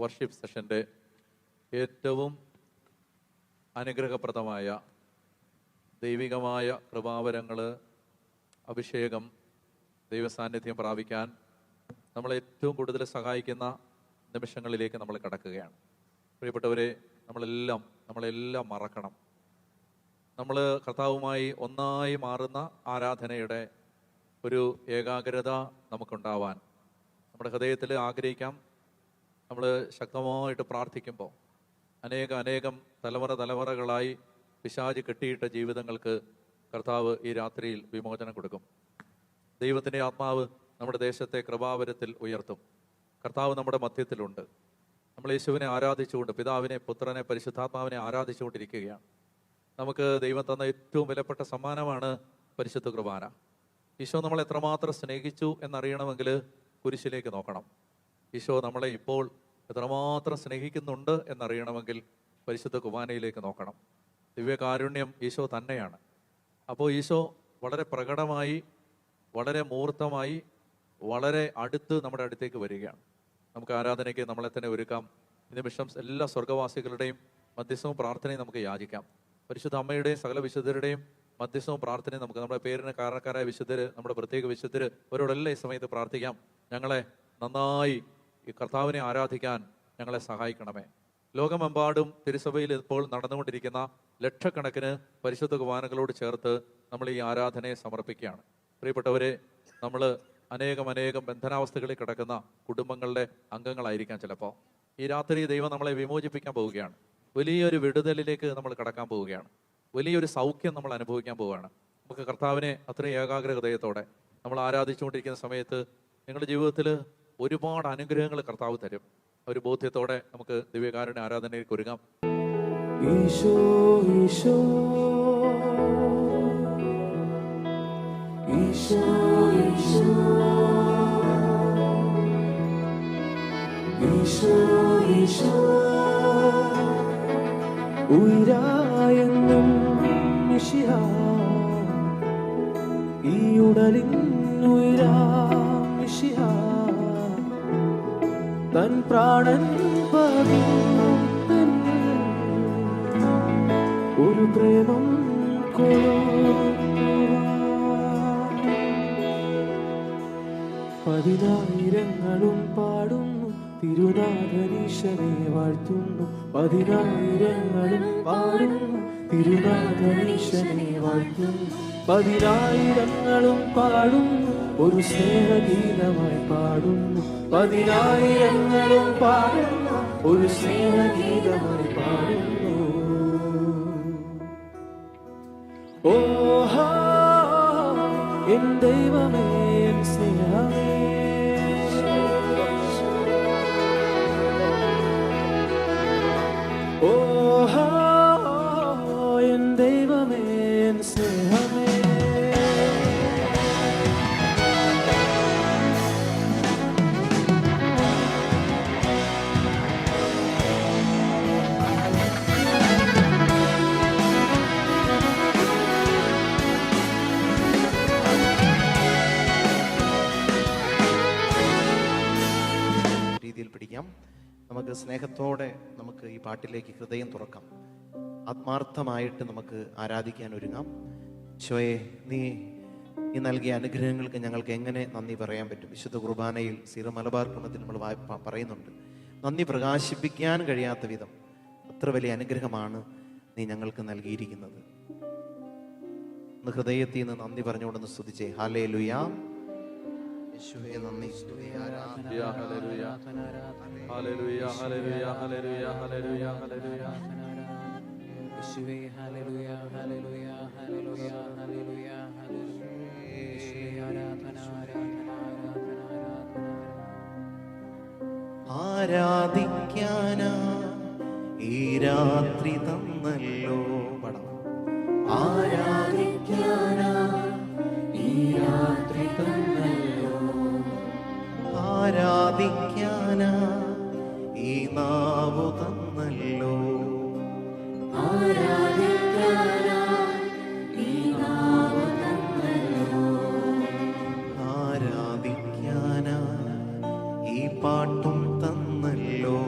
വർഷിപ്പ് സെഷൻ്റെ ഏറ്റവും അനുഗ്രഹപ്രദമായ ദൈവികമായ കൃപാവരങ്ങൾ, അഭിഷേകം, ദൈവസാന്നിധ്യം പ്രാപിക്കാൻ നമ്മളെ ഏറ്റവും കൂടുതൽ സഹായിക്കുന്ന നിമിഷങ്ങളിലേക്ക് നമ്മൾ കടക്കുകയാണ്. പ്രിയപ്പെട്ടവരെ, നമ്മളെല്ലാം മറക്കണം. നമ്മൾ കർത്താവുമായി ഒന്നായി മാറുന്ന ആരാധനയുടെ ഒരു ഏകാഗ്രത നമുക്കുണ്ടാവാൻ നമ്മുടെ ഹൃദയത്തിൽ ആഗ്രഹിക്കാം. നമ്മൾ ശക്തമായിട്ട് പ്രാർത്ഥിക്കുമ്പോൾ അനേകം തലമുറകളായി പിശാച് കെട്ടിയിട്ട ജീവിതങ്ങൾക്ക് കർത്താവ് ഈ രാത്രിയിൽ വിമോചനം കൊടുക്കും. ദൈവത്തിൻ്റെ ആത്മാവ് നമ്മുടെ ദേശത്തെ കൃപാവരത്തിൽ ഉയർത്തും. കർത്താവ് നമ്മുടെ മധ്യത്തിലുണ്ട്. നമ്മൾ യേശുവിനെ ആരാധിച്ചുകൊണ്ട്, പിതാവിനെ, പുത്രനെ, പരിശുദ്ധാത്മാവിനെ ആരാധിച്ചുകൊണ്ടിരിക്കുകയാണ്. നമുക്ക് ദൈവം തന്ന ഏറ്റവും വിലപ്പെട്ട സമ്മാനമാണ് പരിശുദ്ധ കുർബാന. ഈശോ നമ്മളെ എത്രമാത്രം സ്നേഹിച്ചു എന്നറിയണമെങ്കിൽ കുരിശിലേക്ക് നോക്കണം. ഈശോ നമ്മളെ ഇപ്പോൾ എത്രമാത്രം സ്നേഹിക്കുന്നുണ്ട് എന്നറിയണമെങ്കിൽ പരിശുദ്ധ കുർബാനയിലേക്ക് നോക്കണം. ദിവ്യകാരുണ്യം ഈശോ തന്നെയാണ്. അപ്പോൾ ഈശോ വളരെ പ്രകടമായി, വളരെ മൂർത്തമായി, വളരെ അടുത്ത് നമ്മുടെ അടുത്തേക്ക് വരികയാണ്. നമുക്ക് ആരാധനയ്ക്ക് നമ്മളെ തന്നെ ഒരുക്കാം. ഈ നിമിഷം എല്ലാ സ്വർഗവാസികളുടെയും മധ്യസ്ഥവും പ്രാർത്ഥനയും നമുക്ക് യാചിക്കാം. പരിശുദ്ധ അമ്മയുടെയും സകല വിശുദ്ധരുടെയും മധ്യസ്ഥവും പ്രാർത്ഥനയും നമുക്ക്, നമ്മുടെ പേരിന് കാരണക്കാരായ വിശുദ്ധര്, നമ്മുടെ പ്രത്യേക വിശുദ്ധര്, അവരോടെല്ലാം ഈ സമയത്ത് പ്രാർത്ഥിക്കാം. ഞങ്ങളെ നന്നായി ഈ കർത്താവിനെ ആരാധിക്കാൻ ഞങ്ങളെ സഹായിക്കണമേ. ലോകമെമ്പാടും തിരുസഭയിൽ ഇപ്പോൾ നടന്നുകൊണ്ടിരിക്കുന്ന ലക്ഷക്കണക്കിന് പരിശുദ്ധ കുർബാനകളോട് ചേർത്ത് നമ്മൾ ഈ ആരാധനയെ സമർപ്പിക്കുകയാണ്. പ്രിയപ്പെട്ടവരെ, നമ്മൾ അനേകം ബന്ധനാവസ്ഥകളിൽ കിടക്കുന്ന കുടുംബങ്ങളുടെ അംഗങ്ങളായിരിക്കാം. ചിലപ്പോൾ ഈ രാത്രി ദൈവം നമ്മളെ വിമോചിപ്പിക്കാൻ പോവുകയാണ്. വലിയൊരു വിടുതലിലേക്ക് നമ്മൾ കടക്കാൻ പോവുകയാണ്. വലിയൊരു സൗഖ്യം നമ്മൾ അനുഭവിക്കാൻ പോവുകയാണ്. നമുക്ക് കർത്താവിനെ അത്രയും ഏകാഗ്ര ഹൃദയത്തോടെ നമ്മൾ ആരാധിച്ചുകൊണ്ടിരിക്കുന്ന സമയത്ത് നിങ്ങളുടെ ജീവിതത്തിൽ ഒരുപാട് അനുഗ്രഹങ്ങൾ കർത്താവ് തരും. ഒരു ബോധ്യത്തോടെ നമുക്ക് ദിവ്യകാരുണ്യ ആരാധനയിലേക്ക് ഒരുങ്ങാം. ഈശോ ഈശോ ഈശോ ഈശോ ഈശോ ഉയരായെന്നും മിശിഹാ, ഈ ഉടലിൻ ഉയരാം മിശിഹാ, തൻ പ്രാണൻ പകർന്നൻ ഒരു പ്രേമം പതിനായിരങ്ങളും പാടുന്നു തിരുനാഥനീശനെ വാഴ്ത്തുന്നു. പതിനായിരങ്ങളും പാടുന്നു തിരുനാഥനീശനെ വാഴ്ത്തുന്നു. പതിനായിരങ്ങളും പാടുന്നു ഒരു സ്നേഹഗീതമായി പാടുന്നു. പതിനായിരങ്ങളും പാടുന്നു ഒരു സ്നേഹഗീതമായി പാടുന്നു. ഓഹോ എൻ ദൈവമേ, എൻ സ്നേഹമേ, ഓഹോ എൻ ദൈവമേ, എൻ സ്നേഹമേ. രീതിയിൽ പിടിക്കാം. നമുക്ക് സ്നേഹത്തോടെ നമുക്ക് ഈ പാട്ടിലേക്ക് ഹൃദയം തുറക്കാം. ആത്മാർത്ഥമായിട്ട് നമുക്ക് ആരാധിക്കാൻ ഒരുങ്ങാം. ഈശോയെ, നീ നൽകിയ അനുഗ്രഹങ്ങൾക്ക് ഞങ്ങൾക്ക് എങ്ങനെ നന്ദി പറയാൻ പറ്റും? വിശുദ്ധ കുർബാനയിൽ സീറോ മലബാർ ക്രമത്തിൽ നമ്മൾ പറയുന്നുണ്ട്, നന്ദി പ്രകാശിപ്പിക്കാൻ കഴിയാത്ത വിധം അത്ര വലിയ അനുഗ്രഹമാണ് നീ ഞങ്ങൾക്ക് നൽകിയിരിക്കുന്നത്. ഇന്ന് ഹൃദയത്തിൽ നിന്ന് നന്ദി പറഞ്ഞുകൊണ്ടെന്ന് സ്തുതിച്ചേ. ഹല്ലേലൂയ. യേശുവേ നന്ദി, യേശുവേ ആരാധന. ഹല്ലേലൂയ, ഹല്ലേലൂയ, ഹല്ലേലൂയ, ഹല്ലേലൂയ, ഹല്ലേലൂയ, ഹല്ലേലൂയ. യേശുവേ ഹല്ലേലൂയ, ഹല്ലേലൂയ, ഹല്ലേലൂയ, ഹല്ലേലൂയ, ഹല്ലേലൂയ. യേശുവേ ആരാധന, ആരാധന, ആരാധന, ആരാധിക്കാനാ ഈ രാത്രി തന്നല്ലോ. പടം ആരാധിക്കാനാ ഈ രാത്രി തന്നല്ലോ. ആരാധിക്കാനാ ഈ നാവു തന്നല്ലോ. ആരാധിക്കാനാ ഈ നാവ് തന്നല്ലോ. ആരാധിക്കാനാ ഈ പാട്ടും തന്നല്ലോ.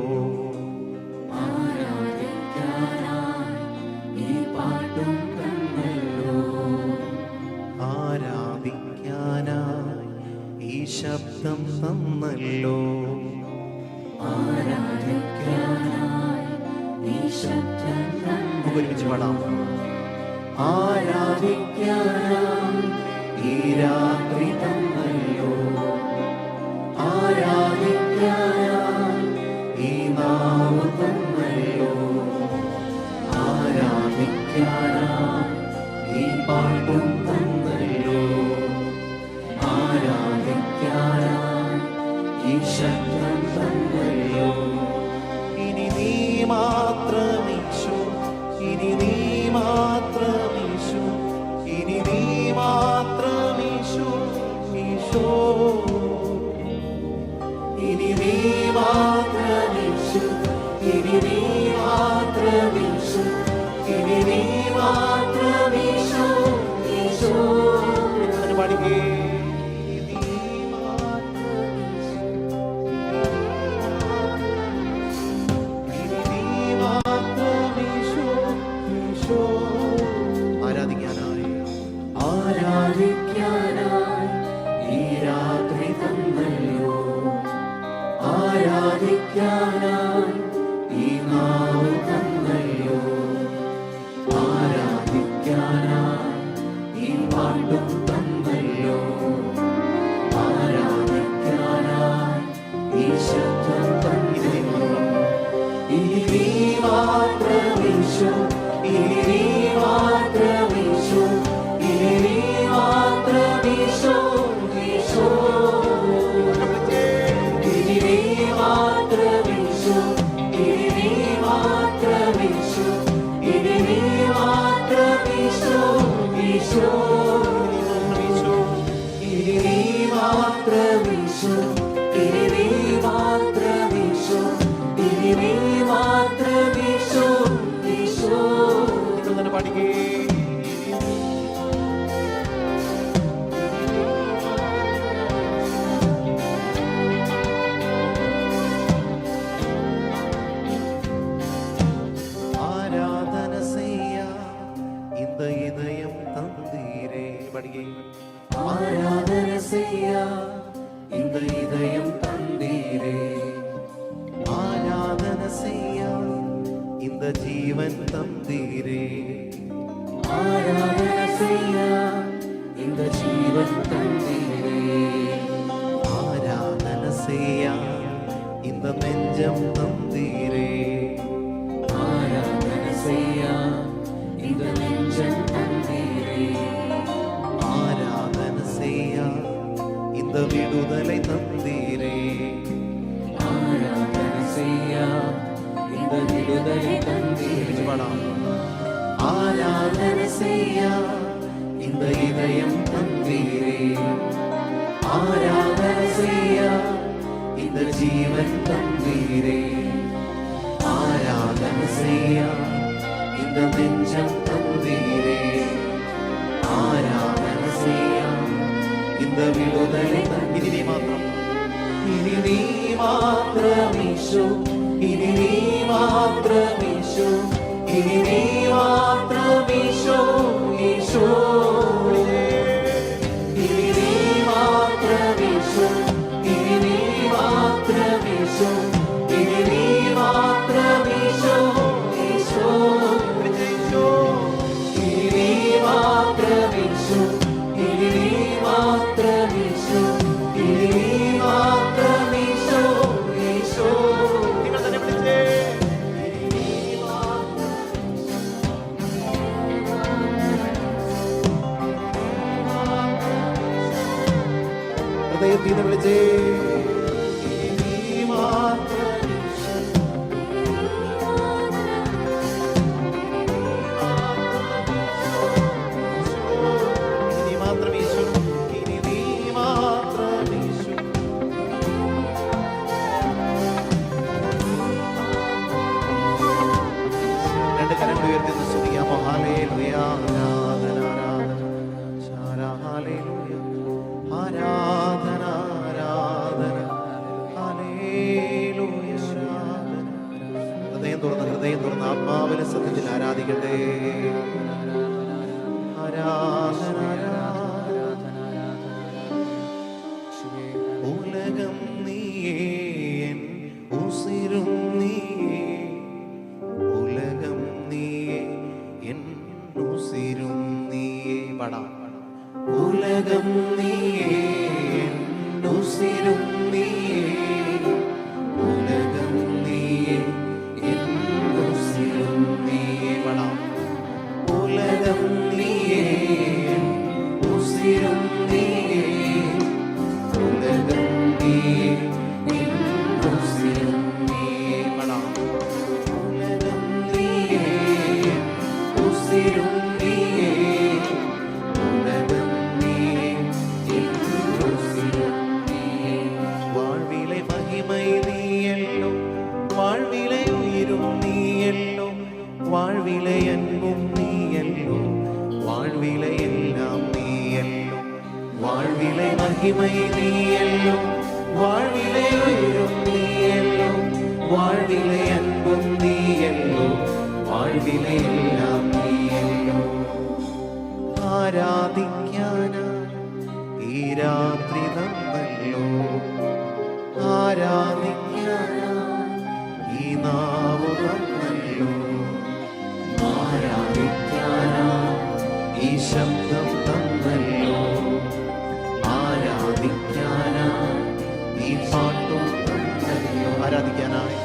ജീവിതം തന്നല്ലോ. ആരാധിക്കാനായി ഈ ശബ്ദം നമുക്ക് ഒരുമിച്ച് പാടാം. ആരാധിക്കാനായി ഈ രാത്രി തന്നല്ലോ. ആരാധിക്കാനായി ഈ നാവ് തന്നല്ലോ. ആരാധിക്കാനായി ഈ പാട്ടും തന്നല്ലോ. ആരാധിക്കാനായി ഈ ശബ്ദം തന്നല്ലോ. ഇനി നീ മാത്രമീശോ, ഇനി നീ മാത്രമീശോ, ഇനി നീ മാത്രമീശോ, ഈശോ. ഇനി നീ മാത്രമീശോ, ഇനി നീ മാത്രമീശോ, ഇനി നീ മാത്രമീശോ, ഈശോ. എന്ന് പാടിക്കേ. ഇനി നീ മാത്രമീശോ, ഈശോ. ആരാധിക്കാനായി ആരാധിക്കാനായി ഈ രാത്രി തന്നല്ലോ. ആരാധിക്കാനായി ഈ നാവ് തന്നല്ലോ. ആരാധിക്കാനായി ഈ പാട്ടും തന്നല്ലോ. ആരാധിക്കാനായി ഈ ശബ്ദം തന്നല്ലോ. ഇനി നീ മാത്രമീശോ, ഇനി നീ മാത്രമീശോ, ഇനി നീ മാത്രമീശോ, ഈശോ. ഇനി നീ മാത്രമീശോ, ഇനി നീ മാത്രമീശോ, ഇനി നീ മാത്രമീശോ, ഈശോ. ഇനി നീ മാത്രമീശോ, ഇനി നീ മാത്രമീശോ, ഇനി നീ മാത്രമീശോ, ഈശോ. നിങ്ങൾ തന്നെ പാടിക്കേ. ആരാധന செய்ய இந்த இதயம் தந்தீரே. பாடிக்கே. ആരാധന ചെയ്യ இந்த இதயம் തന്നീരേ. ആരാധന செய்ய இந்த ஜீவன் தந்தீரே. ആരാധന ചെയ്യ இந்த ജീവൻ തന്നീരേ. ആരാധന செய்ய இந்த நெஞ்சம் தந்தீரே. ആരാധന ചെയ്യ இந்த നെഞ്ചം തന്നീരേ. ஆராதன செய்ய இந்த விடுதலை தந்தீரே. ആരാധന ചെയ്യ இந்த വിടുതலை തന്നീരേ. പാടാം. ആരാധന ചെയ്യ இந்த இதயம் തന്നീരേ. ആരാധന ചെയ്യ இந்த ജീവൻ തന്നീരേ. ആരാധന ചെയ്യ இந்த നെഞ്ചം തന്നീരേ. ആരാധന ചെയ്യ இந்த വിടുതலை ഇനി നീ മാത്രം. ഇനി നീ മാത്രമീശോ, ഇനി നീ മാത്രമീശോ, ഇനി നീ മാത്രമീശോ, ഈശോ. ഇനി നീ മാത്രമീശോ, ഇനി നീ മാത്രമീശോ, ഇനി നീ മാത്രമീശോ, ഈശോ. ഇനി നീ മാത്രമീശോ, ഇനി നീ മാത്രമീശോ, ഇനി നീ മാത്രമീശോ, ഈശോ. നിങ്ങൾ തന്നെ വിളിച്ചേ. ഹൃദയത്തിൽ നിന്ന് വിളിച്ചേ. ഇനി നീ മാത്രമീശോ, ഇനി നീ മാത്രം ഈശോ, ഇനി നീ മാത്രം ഈശോ. രണ്ട് കരങ്ങൾ ഉയർത്തി ഒന്ന് സ്തുതിക്കാമോ. ഹല്ലേലൂയ. ആരാധന ആരാധന ശാര. ഹല്ലേലൂയ. ആരാധന ആരാധന ഹല്ലേലൂയ. ആരാധന. ഹൃദയം തുറന്ന് ആത്മാവിലെ സത്യത്തിൽ ആരാധിക്കട്ടെ. ആരാധന ആരാധന. പാടാം. ഉലകം നീയേ ഉസിരും നീയേ, ഉലകം നീയേ ഉസിരും നീയേ പാടാം. ഉലകം നീയേ ഉസിരും നീയേ, ഉലകം നീയേ ഉസിരും നീയേ പാടാം. ഉലകം നീയേ ഉസിരും നീയേ, ഉലകം നീയേ ഉസിരും നീയേ. வாழ்விலை மகிமை நீயல்லோ, வாழ்விலை உயிரும் நீயல்லோ, வாழ்விலை அன்பும் நீயல்லோ, வாழ்விலை எல்லாம் நீயல்லோ. வாழ்விலை மகிமை நீயல்லோ, வாழ்விலை உயிரும் நீயல்லோ, வாழ்விலை அன்பும் நீயல்லோ, வாழ்விலை எல்லாம் നീയല്ലോ. ആരാധിക്കാനാ ഈ രാത്രി തന്നല്ലോ, ആരാധിക്കാനാ ഈ നാവ് തന്നല്ലോ, ആരാധിക്കാനാ ഈ ശബ്ദം തന്നല്ലോ, ആരാധിക്കാനാ ഈ പാട്ടും തന്നല്ലോ, ആരാധിക്കാനായി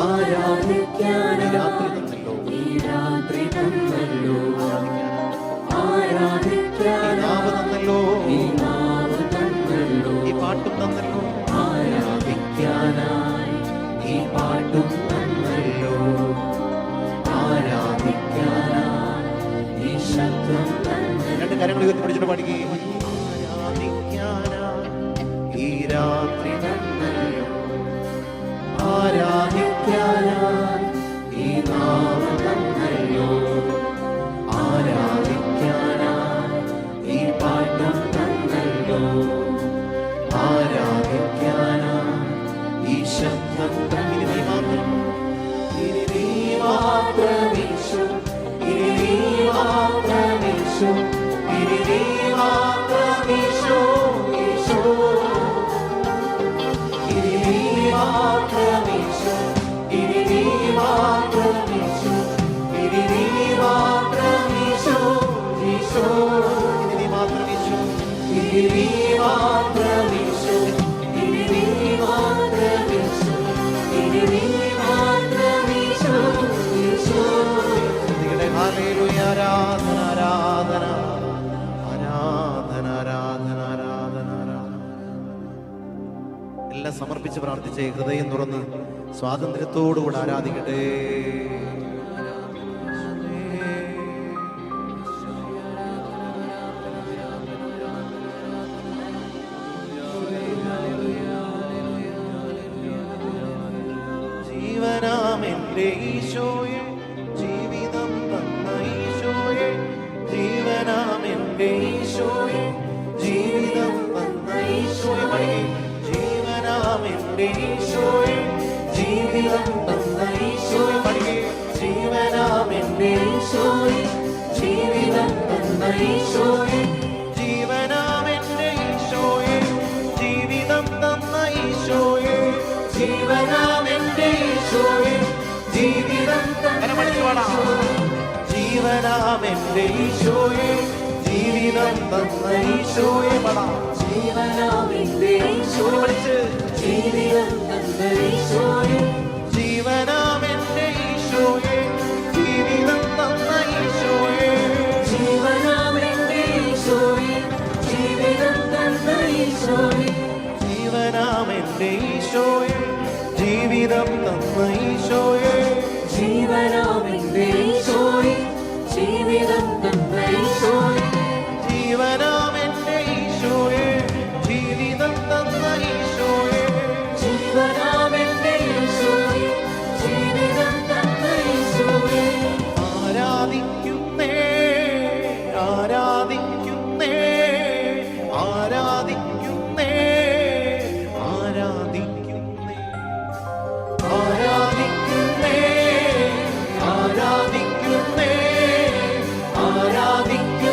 ആരാധിക്കാനാ രാത്രി തന്നല്ലോ, ഈ രാത്രി തന്നല്ലോ, ഈ ആരാധിക്കാനാ നാവ് തന്നല്ലോ, ഈ നാവ് തന്നല്ലോ, ഈ പാട്ടും തന്നല്ലോ, ആരാധിക്കാനായി ഈ പാട്ടും തന്നല്ലോ, ആരാധിക്കാനായി ഈ ശബ്ദം തന്നല്ലോ. രണ്ട് കരങ്ങൾ ഉയർത്തി പിടിച്ചിട്ട് പാടിക്കുകയും ആരാധിക്കാനായി ഈ രാത്രി തന്നല്ലോ, ആരാധിക്കാനായി ഈ നാവ് തന്നല്ലോ, ആരാധിക്കാനായി ഈ പാട്ടും തന്നല്ലോ, ആരാധിക്കാനായി ഈ ശബ്ദം ഇനി നീ മാത്രം, ഇനി നീ മാത്രമീശോ, ഇനി നീ മാത്രമീശോ, ഇനി നീ മാത്രമീശോ, ഈശോ. ഇനി നീ മാത്രമീശോ, ഇനി നീ മാത്രമീശോ, ഇനി നീ മാത്രമീശോ, ഈശോ. ഇനി നീ മാത്രം യേശു, ഇനി നീ മാത്രമീശോ, ഇനി നീ മാത്രമീശോ, ഇനി നീ മാത്രമീശോ, ഈശോ. സ്തുതിക്കട്ടെ. ഹല്ലേലൂയ. ആരാധന ആരാധന ആരാധന ആരാധന ആരാധന ആരാധന. എല്ലാം സമർപ്പിച്ച് പ്രാർത്ഥിച്ച് ഹൃദയം തുറന്ന് സ്വാതന്ത്ര്യത്തോടുകൂടെ ആരാധിക്കട്ടെ. ജീവനാമെന്റെ ഈശോയെ, ജീവിതം തന്ന ഈശോയെ, ജീവനാമെന്റെ ഈശോയെ, ജീവിതം തന്ന ഈശോയെ, ജീവനാമെന്റെ ഈശോയെ, ജീവിതം തന്ന ഈശോയെ, ജീവനാമെന്റെ ഈശോയെ, ജീവിതം തന്ന ഈശോയെ, ജീവനാമെന്റെ ഈശോയെ, ജീവിതം തന്ന ഈശോയെ, ജീവനാമെന്റെ ഈശോയെ, ജീവിതം തന്ന ജീവനാമെന്റെ ഈശോയെ, ജീവിതം തന്ന ഈശോയെ, ജീവനാമെന്റെ ഈശോയെ, ജീവിതം തന്ന ഈശോയെ, ജീവനാമെന്റെ ഈശോയെ, ജീവിതം തന്ന ഈശോയെ, ജീവനാമെന്റെ ഈശോയെ, ജീവിതം തന്ന ഈശോയെ, ജീവനാമെന്റെ ഈശോയെ, ജീവിതം തന്ന ഈശോയെ, ജീവനാമെന്റെ ഈശോയെ, ജീവിതം തന്ന ഈശോയെ, ജീവനാമെന്റെ ഈശോയെ, ജീവിതം തന്ന ഈശോയെ, ജീവനാമെന്റെ ഈശോയെ, ജീവിതം തന്ന ഈശോയെ. ആരാധിക്കുന്നേ ആരാധിക്കുന്നേ ആരാധിക്കുന്നേ ആരാധിക്കുന്നേ ആരാധിക്കുന്നേ, ആരാധിക്കുന്നേ, ആരാധിക്കുന്നേ,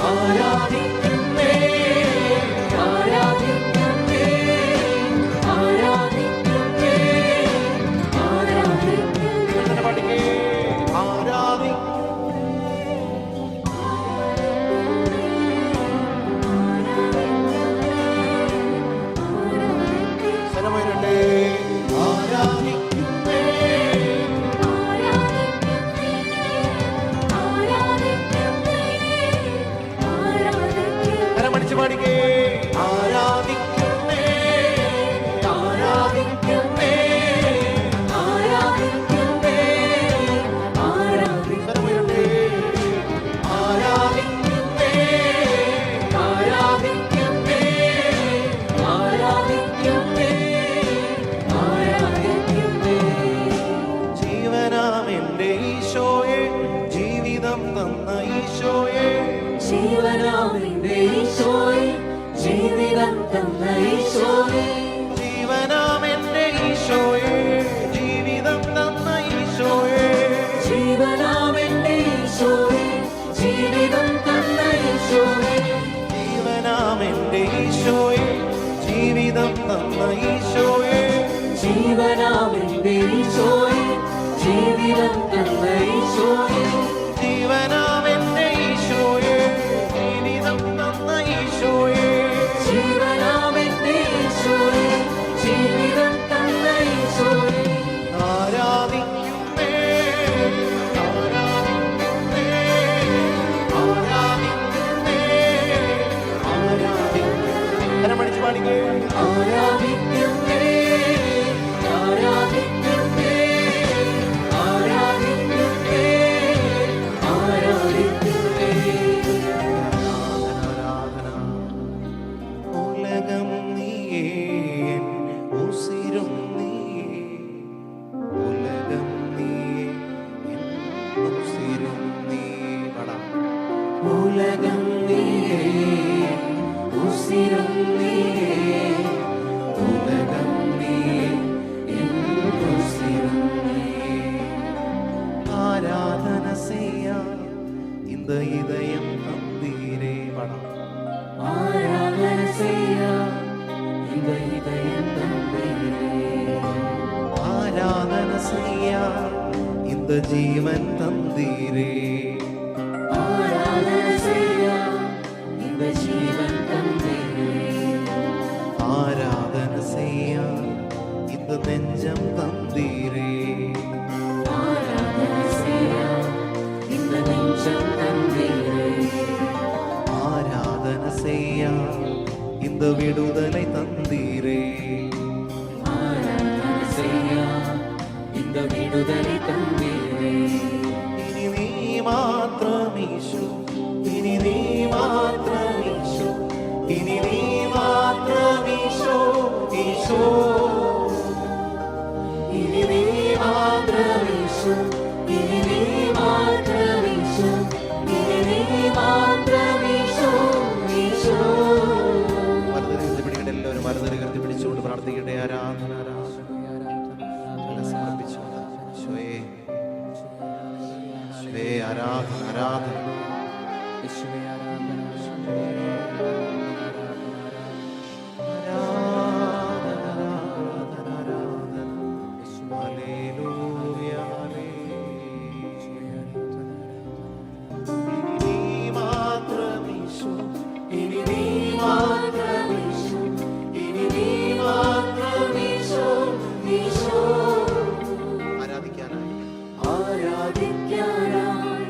ആരാധിക്കുന്നേ ആരാധിക്കുന്നേ ആരാധിക്കുന്നേ ആരാധിക്കുന്നേ പാടിക്കേ ആരാധി സ്വരമായിരണ്ടേ ആരാധിക്കുന്നേ കരമടിച്ച് പാടിക്കേ ആരാധിക്കുന്നേ ആരാധിക്കുന്നേ സ്വരമായിരണ്ടേ ആരാധിക്കുന്നേ ആരാധിക്കുന്നേ ആരാധിക്കുന്നേ ആരാധിക്കുന്നേ ജീവനാം എൻ്റെ ഈശോയെ ജീവിതം തന്ന ഈശോയെ ജീവനാമിന്റെ ഈശോയെ ജീവിതം തന്ന ഈശോയെ ജീവനാം എൻ്റെ ഈശോയെ ജീവിതം തന്ന ഈശോയെ ജീവനാമിന്റെ ഈശോയെ ജീവിതം തന്ന ഈശോയെ ജീവനാം എൻ്റെ ഈശോയെ ജീവിതം തന്ന ഈശോയെ ജീവനാമിന്റെ ഈശോയെ ജീവിതം തന്ന ഈശോയെ ജീവനാം എൻ്റെ ഈശോയെ ജീവിതം തന്ന ഈശോയെ ജീവനാമിന്റെ ഈശോയെ ജീവിതം തന്ന ഈശോയെ ആരാധിക്കുന്നേ ആരാധിക്കുന്നേ ആരാധിക്കുന്നേ ആരാധിക്കുന്നേ കരമടിച്ച് പാടിക്കേ ആരാധിക്കുന്നേ ആരാധിക്കുന്നേ ആരാധിക്കുന്നേ ആരാധിക്കുന്നേ ഉലകം നീയേ എൻ ഉസിരും നീയേ ഉലകം നീയേ എൻ ഉസിരും നീയേ പാടാം ഉലകം നീയേ ഉസിരും നീയേ ഉലകം നീയേ എൻ ഉസിരും നീയേ ആരാധന ചെയ്യാൻ இந்த இதயம் தந்தீரே பாடாம் ആരാധന ചെയ്യാം இந்த இதயம் തന്നീരേ ആരാധന ചെയ്യാൻ இந்த ജീവൻ തന്തീരേ ആരാധന ചെയ്യാം இந்த ജീവൻ തന്നീരേ ആരാധന ചെയ്യാൻ இந்த നെഞ്ചം തന്തീരേ ആരാധന ചെയ്യാം இந்த നെഞ്ചം തന്നീരേ ആരാധന ചെയ്യാൻ இந்த വിടുതலை തന്തീരേ ആരാധന ചെയ്യാം இந்த വിടുതலை തന്നീരേ ഇനി നീ മാത്രം ഈശോ ഇനി നീ മാത്രം ഈശോ ഇനി നീ മാത്രം ഈശോ ഈശോ ഇനി നീ മാത്രം ഈശോ ഇനി നീ മാത്രം ഈശോ ഇനി നീ മാത്രം ഈശോ ഈശോ മറുതലിൽ പിടിക്കട്ടെ എല്ലാവരും മറുതലി കരുതി പിടിച്ചുകൊണ്ട് പ്രാർത്ഥിക്കട്ടെ ആരാധന ആരാധന സമർപ്പിച്ചുകൊണ്ട് ഈശോയെ ഈശോയെ ആരാധന ആരാധന യേശുവേ ആരാധന ഹല്ലേലൂയ, ഹല്ലേലൂയ. ഇനി നീ മാത്രം ഈശോ, ഇനി നീ മാത്രം ഈശോ ഇനി നീ മാത്രം ഈശോ ഈശോ ആരാധിക്കാനായി ആരാധിക്കാനായി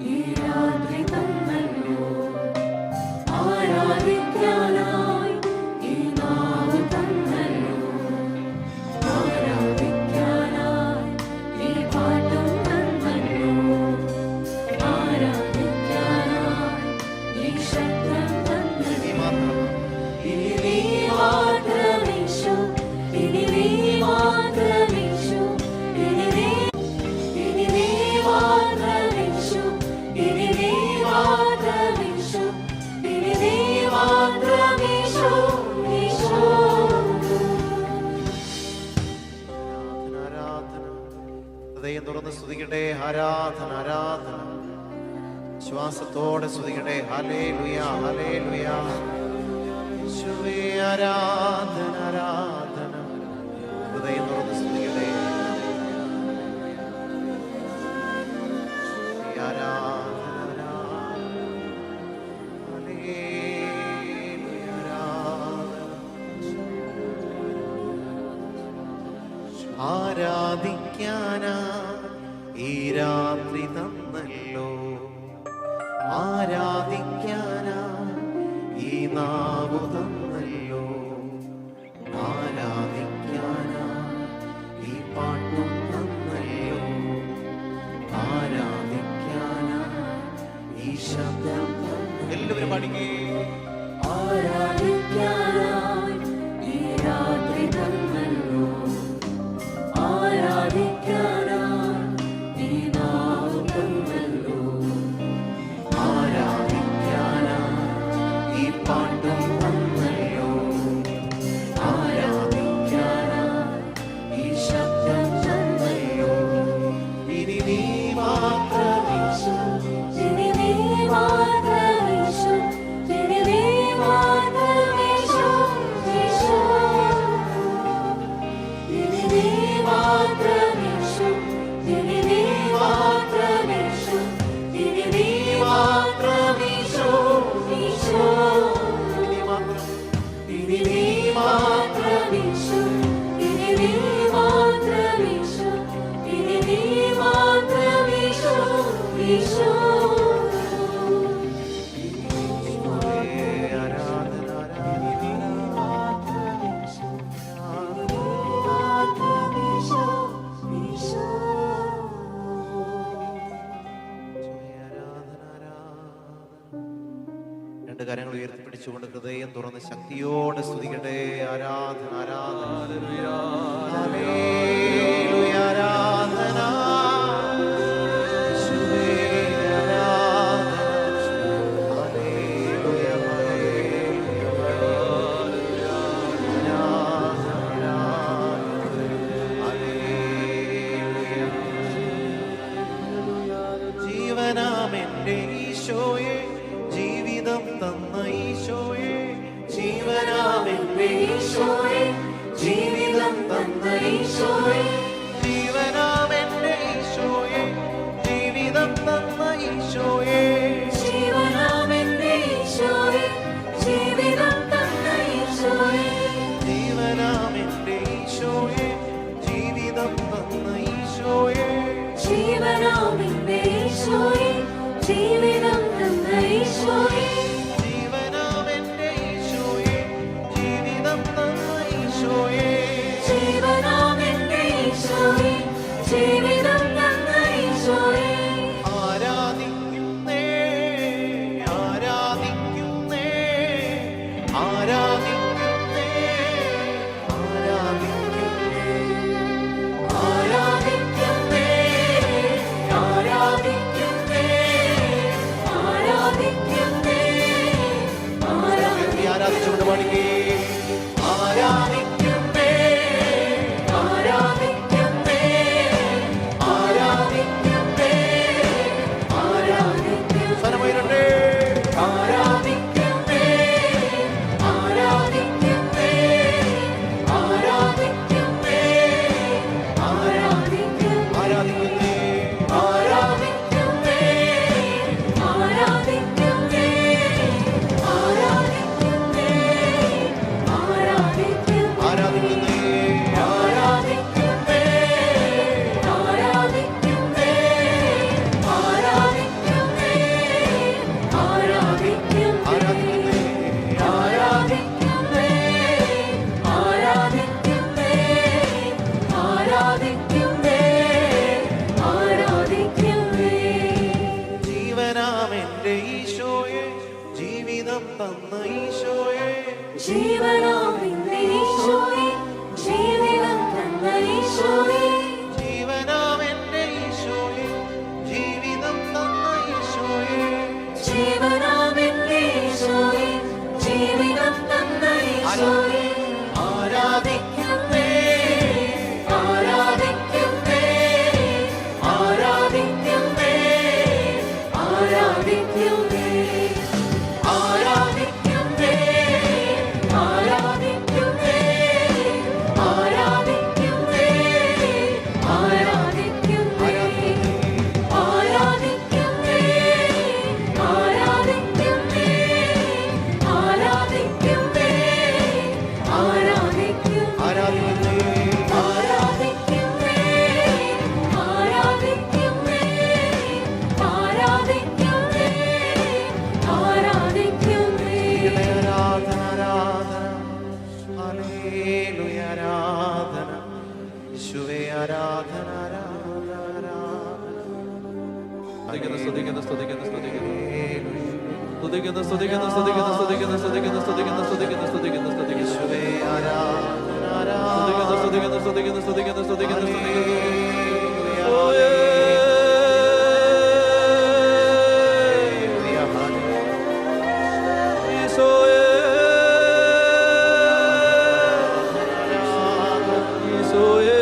ഈ രാത്രി തന്നല്ലോ ആരാധിക്കാനായി ഈ നാവ് തന്നല്ലോ ആരാധിക്കാനായി ഈ പാട്ടും തന്നല്ലോ ആരാധിക്കാനായി ഈ ശബ്ദം തന്നല്ലോ നീ മാത്രം ഇനി നീ മാത്രം ഈശോ ഇനി നീ മാത്രം ഈശോ ഇനി നീ മാത്രം ഈശോ ഇനി നീ മാത്രം ഈശോ ഇനി നീ മാത്രം ഈശോ ഈശോ ആരാധന ആരാധന ഹൃദയം തുറന്ന് സ്തുതിക്കട്ടെ ആരാധന ആരാധന വിശ്വാസത്തോടെ സ്തുതിക്കട്ടെ. ഹല്ലേലൂയ, ഹല്ലേലൂയ. യേശുവേ ആരാധന, ആരാധന. ഹൃദയം തുറന്ന് സ്തുതിക്കട്ടെ. ആരാധന, ഹല്ലേലൂയ, ആരാധിക്കാനാ ഈ രാത്രി തന്നല്ലോ, ആരാധിക്കാനാ ഈ നാവു തന്നല്ലോ, ആരാധിക്കാനാ ഈ പാട്ടും തന്നല്ലോ, ആരാധിക്കാനാ ഈ ശബ്ദം തന്നല്ലോ. എല്ലാവരും പാടിക്കേ. ആരാധിക്കാനായി ഈ രാത്രി തന്നല്ലോ, ആരാധിക്കാനായി ഈ നാവ് തന്നല്ലോ, ആരാധിക്കാനായി ഈ പാട്ടും തന്നല്ലോ, ആരാധിക്കാനായി ഈ ശബ്ദം തന്നല്ലോ. ഇനി നീ മാത്രമീശോ, ഇനി നീ മാത്രമീശോ, ഇനി നീ മാത്രമീശോ, ഈശോ. ഇനി നീ മാത്രമീശോ, ഇനി നീ മാത്രമീശോ, ഇനി നീ മാത്രമീശോ, ഈശോ. ഇനി മാത്രം, ഇനി നീ മാത്രമീശോ, ഇനി നീ മാത്രമീശോ, ഇനി നീ മാത്രമീശോ, ഈശോ. ആരാധന, മാത്രമീശോ, ഈശോ. രണ്ട് കരങ്ങൾ ഉയർത്തിപ്പിടിച്ചുകൊണ്ട് ഹൃദയം തുറന്ന് ശക്തിയോടെ സ്തുതിക്കട്ടെ. ആരാധന, ആരാധന, ഹല്ലേലൂയ, ആരാധന. യേശുവേ ആരാധന, ഹല്ലേലൂയ, ഹല്ലേലൂയ, ആരാധന, ഹല്ലേലൂയ. ജീവനാമെന്റെ ഈശോയെ, ജീവിതം തന്ന ഈശോയെ, ജീവനാമെന്റെ ഈശോയെ, ജീവിതം തന്ന ഈശോയെ, ജീവനാമെന്റെ ഈശോയെ, ജീവിതം തന്ന ഈശോയെ, ജീവനാമെന്റെ ഈശോയെ, ജീവിതം തന്ന ഈശോയെ, ജീവനാമെന്റെ ഈശോയെ, ജീവിതം തന്ന ഈശോയെ, ജീവനാമെന്റെ ഈശോയെ, ജീവിതം തന്ന ഈശോയെ, ജീവനാമെന്റെ ഈശോയെ, ജീവിതം തന്ന ഈശോയെ. ജീവനാമെന്റെ ഈശോയെ, ജീവിതം തന്ന ഈശോയെ. ആരാധിക്കുന്നേ, ആരാധിക്കുന്നേ, ആരാധിക്കുന്നേ, ആരാധിക്കുന്നേ, ആരാധിക്കുന്നേ, ആരാധിക്കുന്നേ, ആരാധിക്കുന്നേ, ഉയർത്തി ആരാധിച്ചുകൊണ്ട് പാടിക്കേ. ആരാധിക്കുന്നേ, ആരാധിക്കുന്നേ, ആരാധിക്കുന്നേ, ആരാധിക്കുന്നേ, സ്വരമുയരട്ടെ. ആരാധിക്കുന്നേ, ആരാധിക്കുന്നേ, ആരാധിക്കുന്നേ, ആരാധിക്കുന്നേ, ആരാധിക്കുന്നേ, ആരാധിക്കുന്നേ, ആരാധിക്കുന്നേ, ആരാധിക്കുന്നേ, ആരാധിക്കുന്നേ, ആരാധിക്കുന്നേ, ജീവനാമെന്റെ ഈശോയെ, ജീവിതം തന്ന ഈശോയെ, ജീവനാമെന്റെ ഈശോയെ, ജീവിതം തന്ന ഈശോയെ, ജീവനാമെന്റെ ഈശോയെ, ജീവിതം തന്ന ഈശോയെ, ജീവനാമെന്റെ ഈശോയെ, ജീവിതം തന്ന ഈശോയെ. ആരാധിക്കുന്നേ, ആരാധിക്കുന്നേ, ആരാധിക്കുന്നേ, ആരാധിക്കുന്നേ, ഹല്ലേലൂയ, ആരാധന യേശുവേ, ആരാധന, ആരാധന, ആരാധന. സ്തുതിക്കുന്നു, സ്തുതിക്കുന്നു, സ്തുതിക്കുന്നു, സ്തുതിക്കുന്നു. ഹല്ലേലൂയ. സ്തുതിക്കുന്നു, സ്തുതിക്കുന്നു, സ്തുതിക്കുന്നു, സ്തുതിക്കുന്നു, സ്തുതിക്കുന്നു, സ്തുതിക്കുന്നു, സ്തുതിക്കുന്നു, സ്തുതിക്കുന്നു, സ്തുതിക്കുന്നു. യേശുവേ, ആരാധന, ആരാധന. സ്തുതിക്കുന്നു, സ്തുതിക്കുന്നു, സ്തുതിക്കുന്നു, സ്തുതിക്കുന്നു, സ്തുതിക്കുന്നു, സ്തുതിക്കുന്നു. ഹല്ലേലൂയ, ഓയേ. ഹല്ലേലൂയ, ഹല്ലേലൂയ. ഈശോയേ. ഈശോയേ.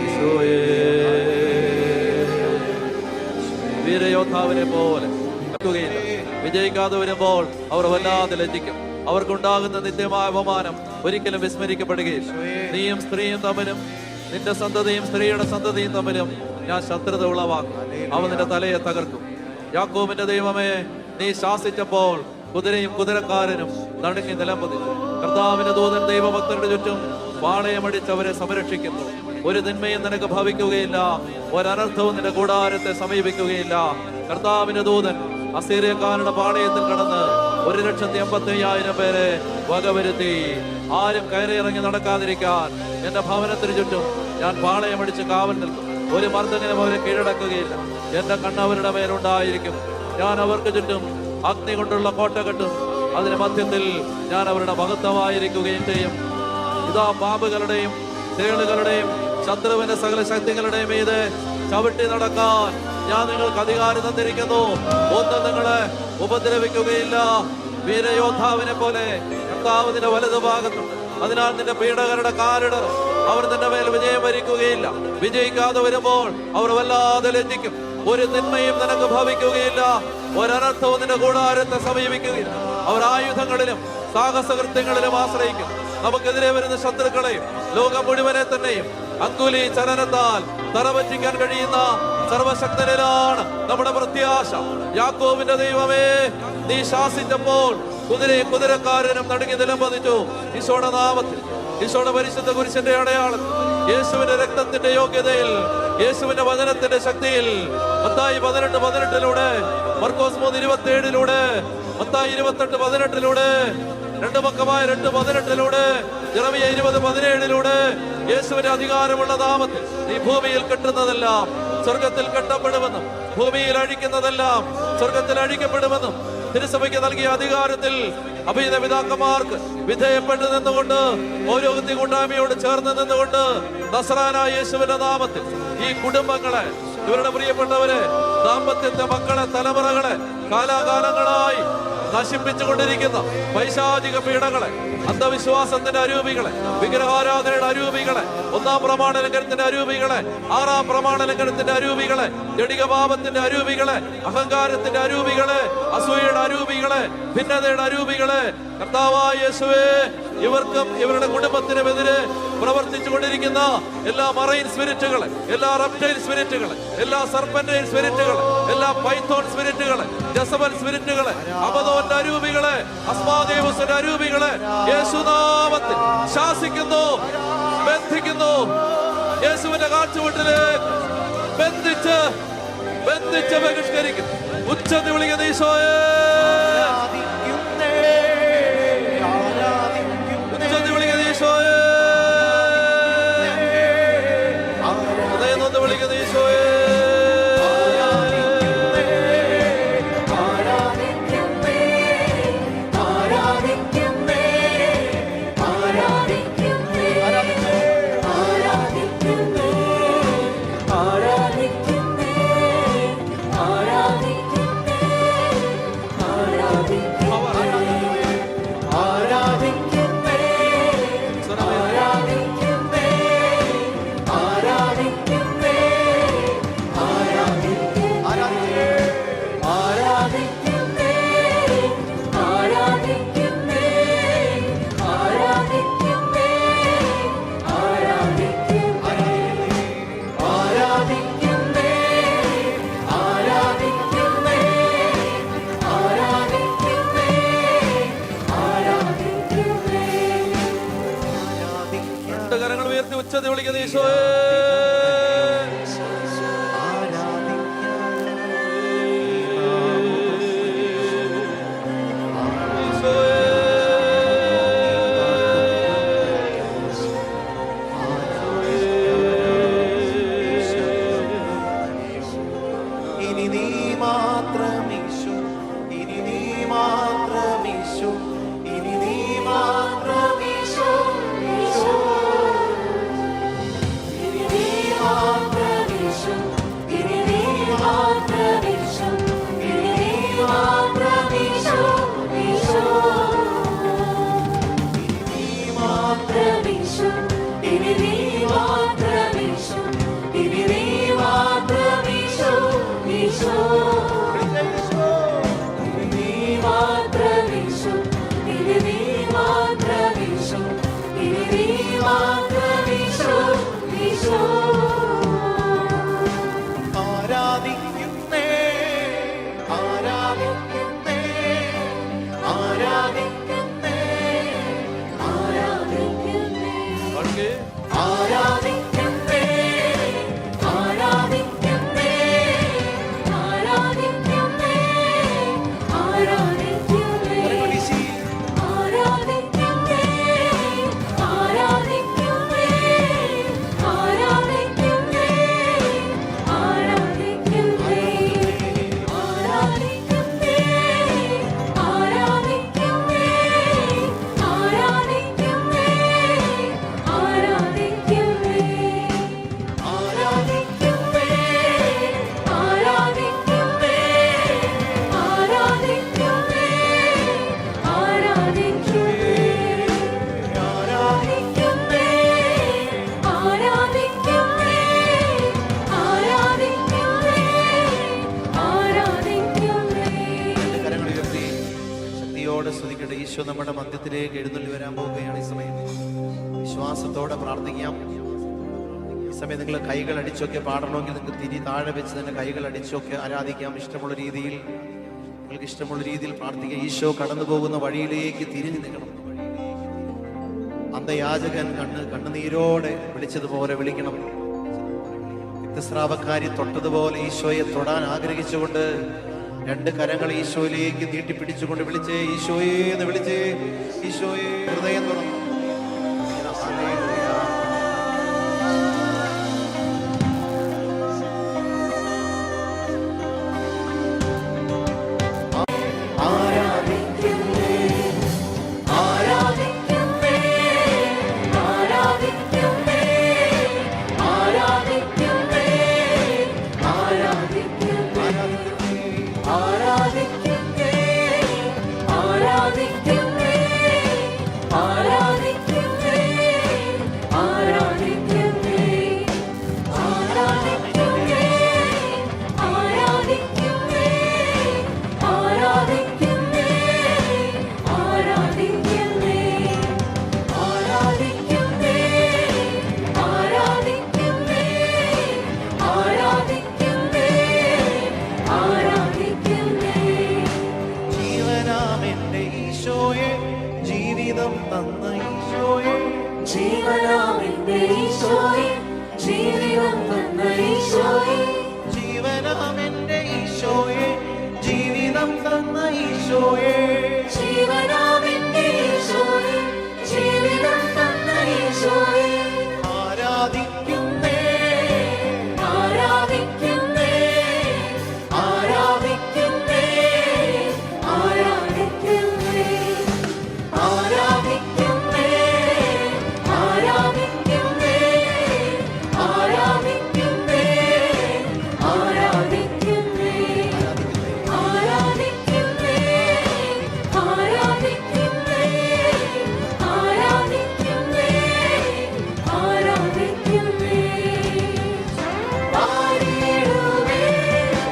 ഈശോയേ. വീരയോദ്ധാവിനെ പോലെ ില്ല വിജയിക്കാതെ വരുമ്പോൾ അവർ വല്ലാതെ ലജ്ജിക്കും. അവർക്കുണ്ടാകുന്ന നിത്യമായ അപമാനം ഒരിക്കലും വിസ്മരിക്കപ്പെടുകയില്ല. നീയും സ്ത്രീയും തമ്മിലും നിന്റെ സന്തതിയും സ്ത്രീയുടെ സന്തതിയും തമ്മിലും ഞാൻ ശത്രുത ഉളവാക്കും. അവൻ നിന്റെ തലയെ തകർക്കും. യാക്കോബിന്റെ ദൈവമേ, നീ ശാസിച്ചപ്പോൾ കുതിരയും കുതിരക്കാരനും നടുങ്ങി നിലംപതിച്ചു. കർത്താവിന്റെ ദൂതൻ ദൈവഭക്തരുടെ ചുറ്റും പാളയമടിച്ചവരെ സംരക്ഷിക്കുന്നു. ഒരു തിന്മയും നിനക്ക് ഭവിക്കുകയില്ല, ഒരനർത്ഥവും നിന്റെ കൂടാരത്തെ സമീപിക്കുകയില്ല. കർത്താവിന്റെ ദൂതൻ അസീറിയക്കാരുടെ പാളയത്തിൽ കടന്ന് 1,85,000 പേരെ വകവരുത്തി. ആരും കയറിയിറങ്ങി നടക്കാതിരിക്കാൻ എന്റെ ഭവനത്തിന് ചുറ്റും ഞാൻ പാളയമടിച്ച് കാവൽ നിൽക്കും. ഒരു മർദ്ദനും അവരെ കീഴടക്കുകയില്ല. എന്റെ കണ്ണവരുടെ മേലുണ്ടായിരിക്കും. ഞാൻ അവർക്ക് ചുറ്റും അഗ്നി കൊണ്ടുള്ള കോട്ട കെട്ടും. അതിന് മധ്യത്തിൽ ഞാൻ അവരുടെ മഹത്വമായിരിക്കുകയും ചെയ്യും. ഇതാ പാമ്പുകളുടെയും തേളുകളുടെയും ശത്രുവിന്റെ സകല ശക്തികളുടെയും മീതെ ചവിട്ടി നടക്കാൻ ഞാൻ നിങ്ങൾക്ക് അധികാരം തന്നിരിക്കുന്നു. ഒന്നും നിങ്ങളെ ഉപദ്രവിക്കുകയില്ല. വീരയോദ്ധാവിനെ പോലെ കർത്താവ് നിന്റെ വലതുഭാഗത്തുണ്ട്. അതിനാൽ നിന്റെ പീഡകരുടെ കാലിടറും. അവർ നിന്റെ മേൽ വിജയം വരിക്കുകയില്ല. വിജയിക്കാതെ വരുമ്പോൾ അവർ വല്ലാതെ ലജ്ജിക്കും. ഒരു തിന്മയും നിനക്ക് ഭവിക്കുകയില്ല, ഒരനർത്ഥവും നിന്റെ കൂടാരത്തെ സമീപിക്കുകയില്ല. അവർ ആയുധങ്ങളിലും സാഹസകൃത്യങ്ങളിലും ആശ്രയിക്കും. നമുക്കെതിരെ വരുന്ന ശത്രുക്കളെയും ലോകം മുഴുവനെ തന്നെയും അങ്കുലി ചലനത്താൽ തറപറ്റിക്കാൻ കഴിയുന്ന സർവശക്തനിലാണ് നമ്മുടെ പ്രത്യാശ. യാക്കോബിന്റെ ദൈവമേ, നീ ശാസിച്ചപ്പോൾ കുതിരയും കുതിരക്കാരനും നടുങ്ങി നിലംപതിച്ചു. ഈശോയുടെ നാമത്തിൽ, ഈശോയുടെ പരിശുദ്ധ കുരിശിന്റെ അടയാളത്തിൽ, യേശുവിന്റെ രക്തത്തിന്റെ യോഗ്യതയിൽ, യേശുവിന്റെ വചനത്തിന്റെ ശക്തിയിൽ, മത്തായി 18:18 മർക്കോസ് 3:27 മത്തായി 28:18 2 മക്കബായ 2:18 യെരമ്യാ 20:17 യേശുവിന്റെ അധികാരമുള്ള നാമത്തിൽ ഈ ഭൂമിയിൽ കെട്ടുന്നതെല്ലാം സ്വർഗത്തിൽ കെട്ടപ്പെടുമെന്നും ഭൂമിയിൽ അഴിക്കുന്നതെല്ലാം സ്വർഗത്തിൽ അഴിക്കപ്പെടുമെന്നും തിരുസഭയ്ക്ക് നൽകിയ അധികാരത്തിൽ അഭിനയ പിതാക്കന്മാർക്ക് വിധേയപ്പെട്ടു നിന്നുകൊണ്ട് പൗരോഹിത്യ കൂട്ടായ്മയോട് ചേർന്ന് നിന്നുകൊണ്ട് നസ്രാനായ യേശുവിന്റെ നാമത്തിൽ ഈ കുടുംബങ്ങളെ, ഇവരുടെ പ്രിയപ്പെട്ടവരെ, ദാമ്പത്യത്തെ മക്കളെ, തലമുറകളെ കാലാകാലങ്ങളായി നശിപ്പിച്ചുകൊണ്ടിരിക്കുന്ന പൈശാചിക പീഡകളെ, അന്ധവിശ്വാസത്തിന്റെ അരൂപികളെ, വിഗ്രഹാരാധനയുടെ അരൂപികളെ, 1-ാം പ്രമാണലംഘനത്തിന്റെ അരൂപികളെ, 6-ാം പ്രമാണലംഘനത്തിന്റെ അരൂപികളെ, ജഡികപാപത്തിന്റെ അരൂപികളെ, അഹങ്കാരത്തിന്റെ അരൂപികളെ, അസൂയയുടെ അരൂപികളെ, ഭിന്നതയുടെ അരൂപികളെ, കർത്താവായ യേശുവേ, ഇവർക്കും ഇവരുടെ കുടുംബത്തിനുമെതിരെ പ്രവർത്തിച്ചു കൊണ്ടിരിക്കുന്ന എല്ലാ മറൈൻ സ്പിരിറ്റുകളെ, എല്ലാ റെപ്റ്റൈൽ സ്പിരിറ്റുകളെ, എല്ലാ സർപ്പന്റൈൻ സ്പിരിറ്റുകളെ, എല്ലാ പൈത്തോൺ സ്പിരിറ്റുകളെ, ജസബൽ സ്പിരിറ്റുകളെ, അബദോന്റെ അരൂപികളെ, അസ്മാദേവസിന്റെ അരൂപികളെ യേശുനാമത്തിൽ ശാസിക്കുന്നു, ബന്ധിക്കുന്നു. യേശുവിന്റെ കാഴ്ചവെട്ടിലേക്ക് ബന്ധിച്ച് ബഹിഷ്കരിക്കുന്നു. ഉച്ചത്തിൽ വിളിക്കുന്ന ഈശോയെ, ഉച്ചത്തിൽ വിളിക്കുന്ന ഈശോയെ, ഹൃദയം നൊന്ന് വിളിക്കുന്ന ഈശോയെ, കരങ്ങൾ ഉയർത്തി ഉച്ചത്തിൽ വിളിക്കുന്ന ഈശോയെ, നീ മാത്രം ഈശോ, ഇനി നീ മാത്രം ഈശോ, ഇനി നീ മാത്രം ഈശോ, ഈശോ. ഇനി നീ മാത്രം ഈശോ, ഇനി നീ മാത്രം ഈശോ, ഇനി നീ മാത്രം ഈശോ, ഈശോ. ഇനി നീ മാത്രം ഈശോ, ഇനി നീ മാത്രം ഈശോ, ഇനി നീ മാത്രം ഈശോ, ഈശോ. ഇനി നീ മാത്രം ഈശോ, ഇനി നീ മാത്രം ഈശോ, ഇനി നീ മാത്രം ഈശോ, ഈശോ. ആരാധിക്കുന്നേ, ആരാധിക്കുന്നേ, ആരാധിക്കുന്നേ, ആരാധിക്കുന്നേ, അവർക്ക് ആരാധിക്കുന്നേ, ആരാധിക്കുന്നേ, ആരാധിക്കുന്നേ, ആരാധിക്കുന്നേ, വിളിച്ച് ആരാധിക്കുന്നേ, ആരാധിക്കുന്നേ, ആരാധിക്കുന്നേ, ആരാധിക്കുന്നേ, ആരാധിക്കുന്നേ, ആരാധിക്കുന്നേ, ആരാധിക്കുന്നേ, ആരാധിക്കുന്നേ, ആരാധിക്കുന്നേ, ആരാധിക്കുന്നേ, ആരാധിക്കുന്നേ, ആരാധിക്കുന്നേ, ആരാധിക്കുന്നേ, ആരാധിക്കുന്നേ, ആരാധിക്കുന്നേ, രണ്ട് കരങ്ങൾ ഉയർത്തി ശക്തിയോടെ സ്തുതിക്കട്ടെ. ഈശോ നമ്മുടെ മധ്യത്തിലേക്ക് എഴുന്നള്ളി വരാൻ പോവുകയാണ്. ഈ സമയം വിശ്വാസത്തോടെ പ്രാർത്ഥിക്കാം. ഈ സമയം നിങ്ങൾ കൈകൾ അടിച്ചൊക്കെ പാടണമെങ്കിൽ നിങ്ങൾക്ക് തിരി താഴെ വെച്ച് തന്നെ കൈകൾ അടിച്ചൊക്കെ ആരാധിക്കാം. ഇഷ്ടമുള്ള രീതിയിൽ, നിങ്ങൾക്ക് ഇഷ്ടമുള്ള രീതിയിൽ പ്രാർത്ഥിക്കാം. ഈശോ കടന്നു പോകുന്ന വഴിയിലേക്ക് തിരിഞ്ഞു നിൽക്കണം. അന്ധയാചകൻ കണ്ണുനീരോടെ വിളിച്ചതുപോലെ വിളിക്കണം. രക്തസ്രാവക്കാരി തൊട്ടതുപോലെ ഈശോയെ തൊടാൻ ആഗ്രഹിച്ചുകൊണ്ട് രണ്ട് കരങ്ങൾ ഈശോയിലേക്ക് നീട്ടിപ്പിടിച്ചുകൊണ്ട് വിളിച്ചേ, ഈശോയെ എന്ന് വിളിച്ചേ. ഈശോയെ ഹൃദയം തുറന്നു. ഹല്ലേലൂയ. ആരാധിക്കുന്നേ, ആരാധിക്കുന്നേ, ആരാധിക്കുന്നേ, ആരാധിക്കുന്നേ, ആരാധിക്കുന്നേ, ആരാധിക്കുന്നേ, ആരാധിക്കുന്നേ, ആരാധിക്കുന്നേ, ആരാധിക്കുന്നേ, ആരാധിക്കുന്നേ, ആരാധിക്കുന്നേ, ആരാധിക്കുന്നേ, ആരാധിക്കുന്നേ, ആരാധിക്കുന്നേ, ആരാധിക്കുന്നേ, ആരാധിക്കുന്നേ, ആരാധിക്കുന്നേ. ജീവനാമെന്റെ ഈശോയെ, ജീവിതം തന്ന ഈശോയെ, ജീവനാമെന്റെ ഈശോയെ, ജീവിതം തന്ന ഈശോയെ, ജീവനാമെന്റെ ഈശോയെ, ജീവിതം തന്ന ഈശോയെ. ജീവനാമെന്റെ ഈശോയെ, ജീവിതം തന്ന ഈശോയെ, ആരാധിക്കുന്നേ, ആരാധിക്കുന്നേ, ആരാധിക്കുന്നേ, ആരാധിക്കുന്നേ, ആരാധിക്കുന്നേ, ആരാധിക്കുന്നേ, ആരാധിക്കുന്നേ, ആരാധിക്കുന്നേ, ആരാധിക്കുന്നേ, ആരാധിക്കുന്നേ, ആരാധിക്കുന്നേ, ആരാധിക്കുന്നേ. പാടിയിടുവേ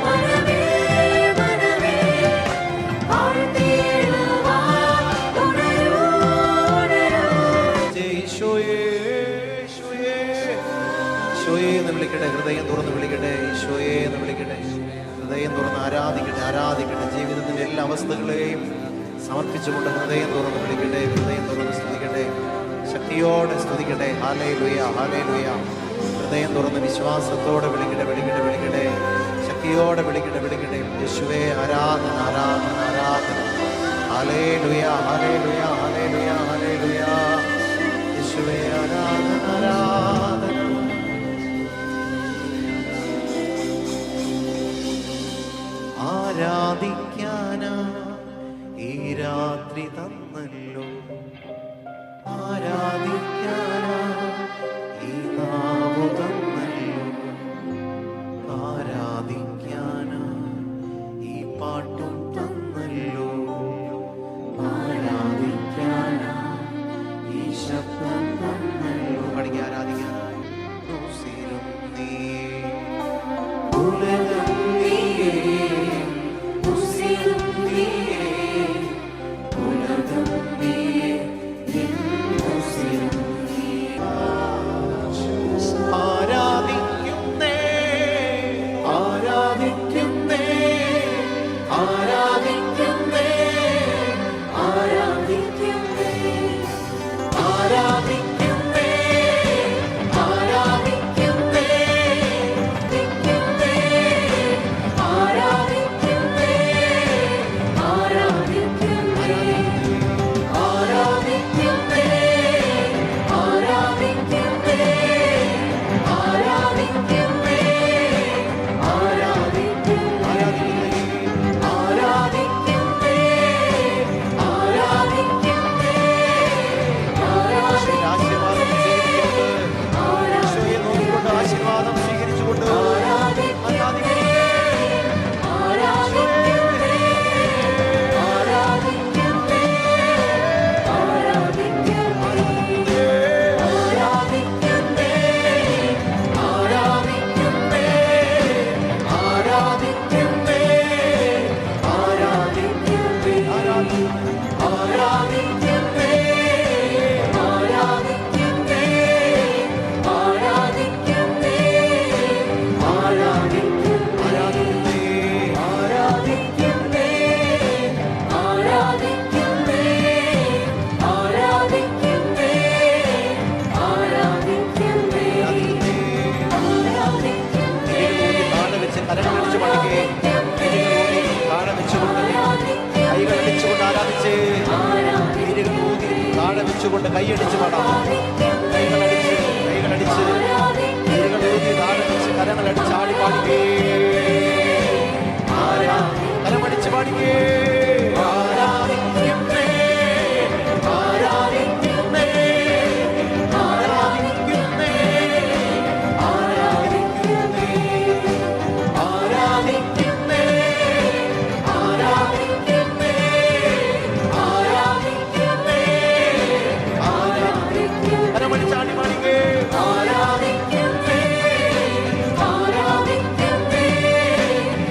മനമേ, മനമേ, പാടിയിടുവാൻ ഉണരൂ, ഉണരൂ. ഈശോയെ, ഈശോയെ, ഈശോയെ എന്ന് വിളിക്കട്ടെ. ഹൃദയം തുറന്ന് വിളിക്കട്ടെ. ഈശോയെ എന്ന് വിളിക്കട്ടെ. ഹൃദയം തുറന്ന് ആരാധിക്കട്ടെ, ആരാധിക്കട്ടെ. ജീവിതത്തിന്റെ എല്ലാ അവസ്ഥകളെയും സമർപ്പിച്ചുകൊണ്ട് ഹൃദയം തുറന്ന് വിളിക്കട്ടെ. ഹൃദയം തുറന്ന് സ്തുതിക്കട്ടെ. ശക്തിയോടെ സ്തുതിക്കട്ടെ. ഹല്ലേലൂയ, ഹല്ലേലൂയ. ഹൃദയം തുറന്ന് വിശ്വാസത്തോടെ വിളിക്കട്ടെ, വിളിക്കട്ടെ, വിളിക്കട്ടെ. ശക്തിയോടെ വിളിക്കട്ടെ, വിളിക്കട്ടെ. യേശുവേ ആരാധന, ആരാധന, ആരാധന. ഹല്ലേലൂയ, ഹല്ലേലൂയ, ഹല്ലേലൂയ, ഹല്ലേലൂയ. യേശുവേ ആരാധന, ആരാധന. ആരാധിക്കാനാ ഈ രാത്രി തന്നല്ലോ, ആരാധിക്കാനാ ഈ നാവു തന്നല്ലോ, ആരാധിക്കാനാ ഈ പാട്ടും തന്നല്ലോ, ആരാധിക്കാനാ ഈ ശബ്ദം തന്നല്ലോ. പഠിക്കാൻ ആരാധിക്കാനായി ഉസിരും നീയേ, ഉലകം നീയേ, ഉസിരും നീയേ, ഉലകം നീയേ, എൻ ഉസിരും നീയേ. ആരാധിക്കുന്നേ, ആരാധിക്കുന്നേ, ആരാധിക്കുന്നേ, ആരാധിക്കുന്നേ, ആരാധിക്കുന്നേ, ആരാധിക്കുന്നേ, ആശീർവാദം സ്വീകരിച്ചുകൊണ്ട് കൊണ്ട് കൈയടിച്ച് പാടാം. കൈകളടിച്ച് കൈകളൂതി താഴെ വെച്ച് കരങ്ങളടിച്ച് ആടി പാടിക്കേ, കരമടിച്ച് പാടിക്കേ. ആരാധിക്കുന്നേ, ആരാധിക്കുന്നേ, ആരാധിക്കുന്നേ, ആരാധിക്കുന്നേ, ആരാധിക്കുന്നേ, ആരാധിക്കുന്നേ, ആരാധിക്കുന്നേ, കരമടിച്ചാടി പാടിക്കേ. ആരാധിക്കുന്നേ, ആരാധിക്കുന്നേ, ആരാധിക്കുന്നേ,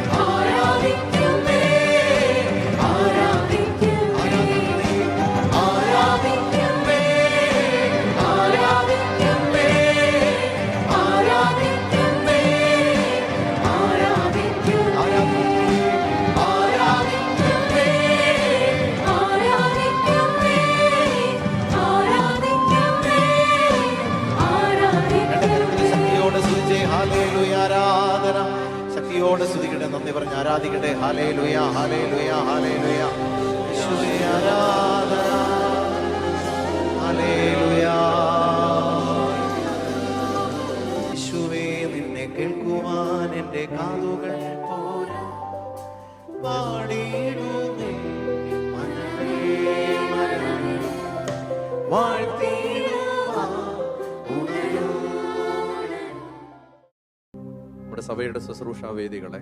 ആരാധിക്കുന്നേ, ആരാധിക്കുന്നേ, ആരാധിക്കുന്നേ, ആരാധിക്കുന്നേ, ശക്തിയോടെ സ്തുതിച്ചേ. ഹല്ലേലൂയ, ആരാധന. ശക്തിയോടെ സ്തുതിക്കട്ടെ, നന്ദി പറഞ്ഞ് ആരാധിക്കട്ടെ. ഹല്ലേലൂയ, ഹല്ലേലൂയ, ഹല്ലേലൂയ. യേശുവേ ആരാധന. ഹല്ലേലൂയ. യേശുവേ നിന്നെ കേൾക്കുവാൻ എൻ്റെ കാതുകൾ പോരാ, പാടിയിടുമേ മനമേ മനമേ, വാഴ്ത്തിയിടുവാൻ ഉണരൂ. നമ്മുടെ സഭയുടെ ശുശ്രൂഷാ വേദികളെ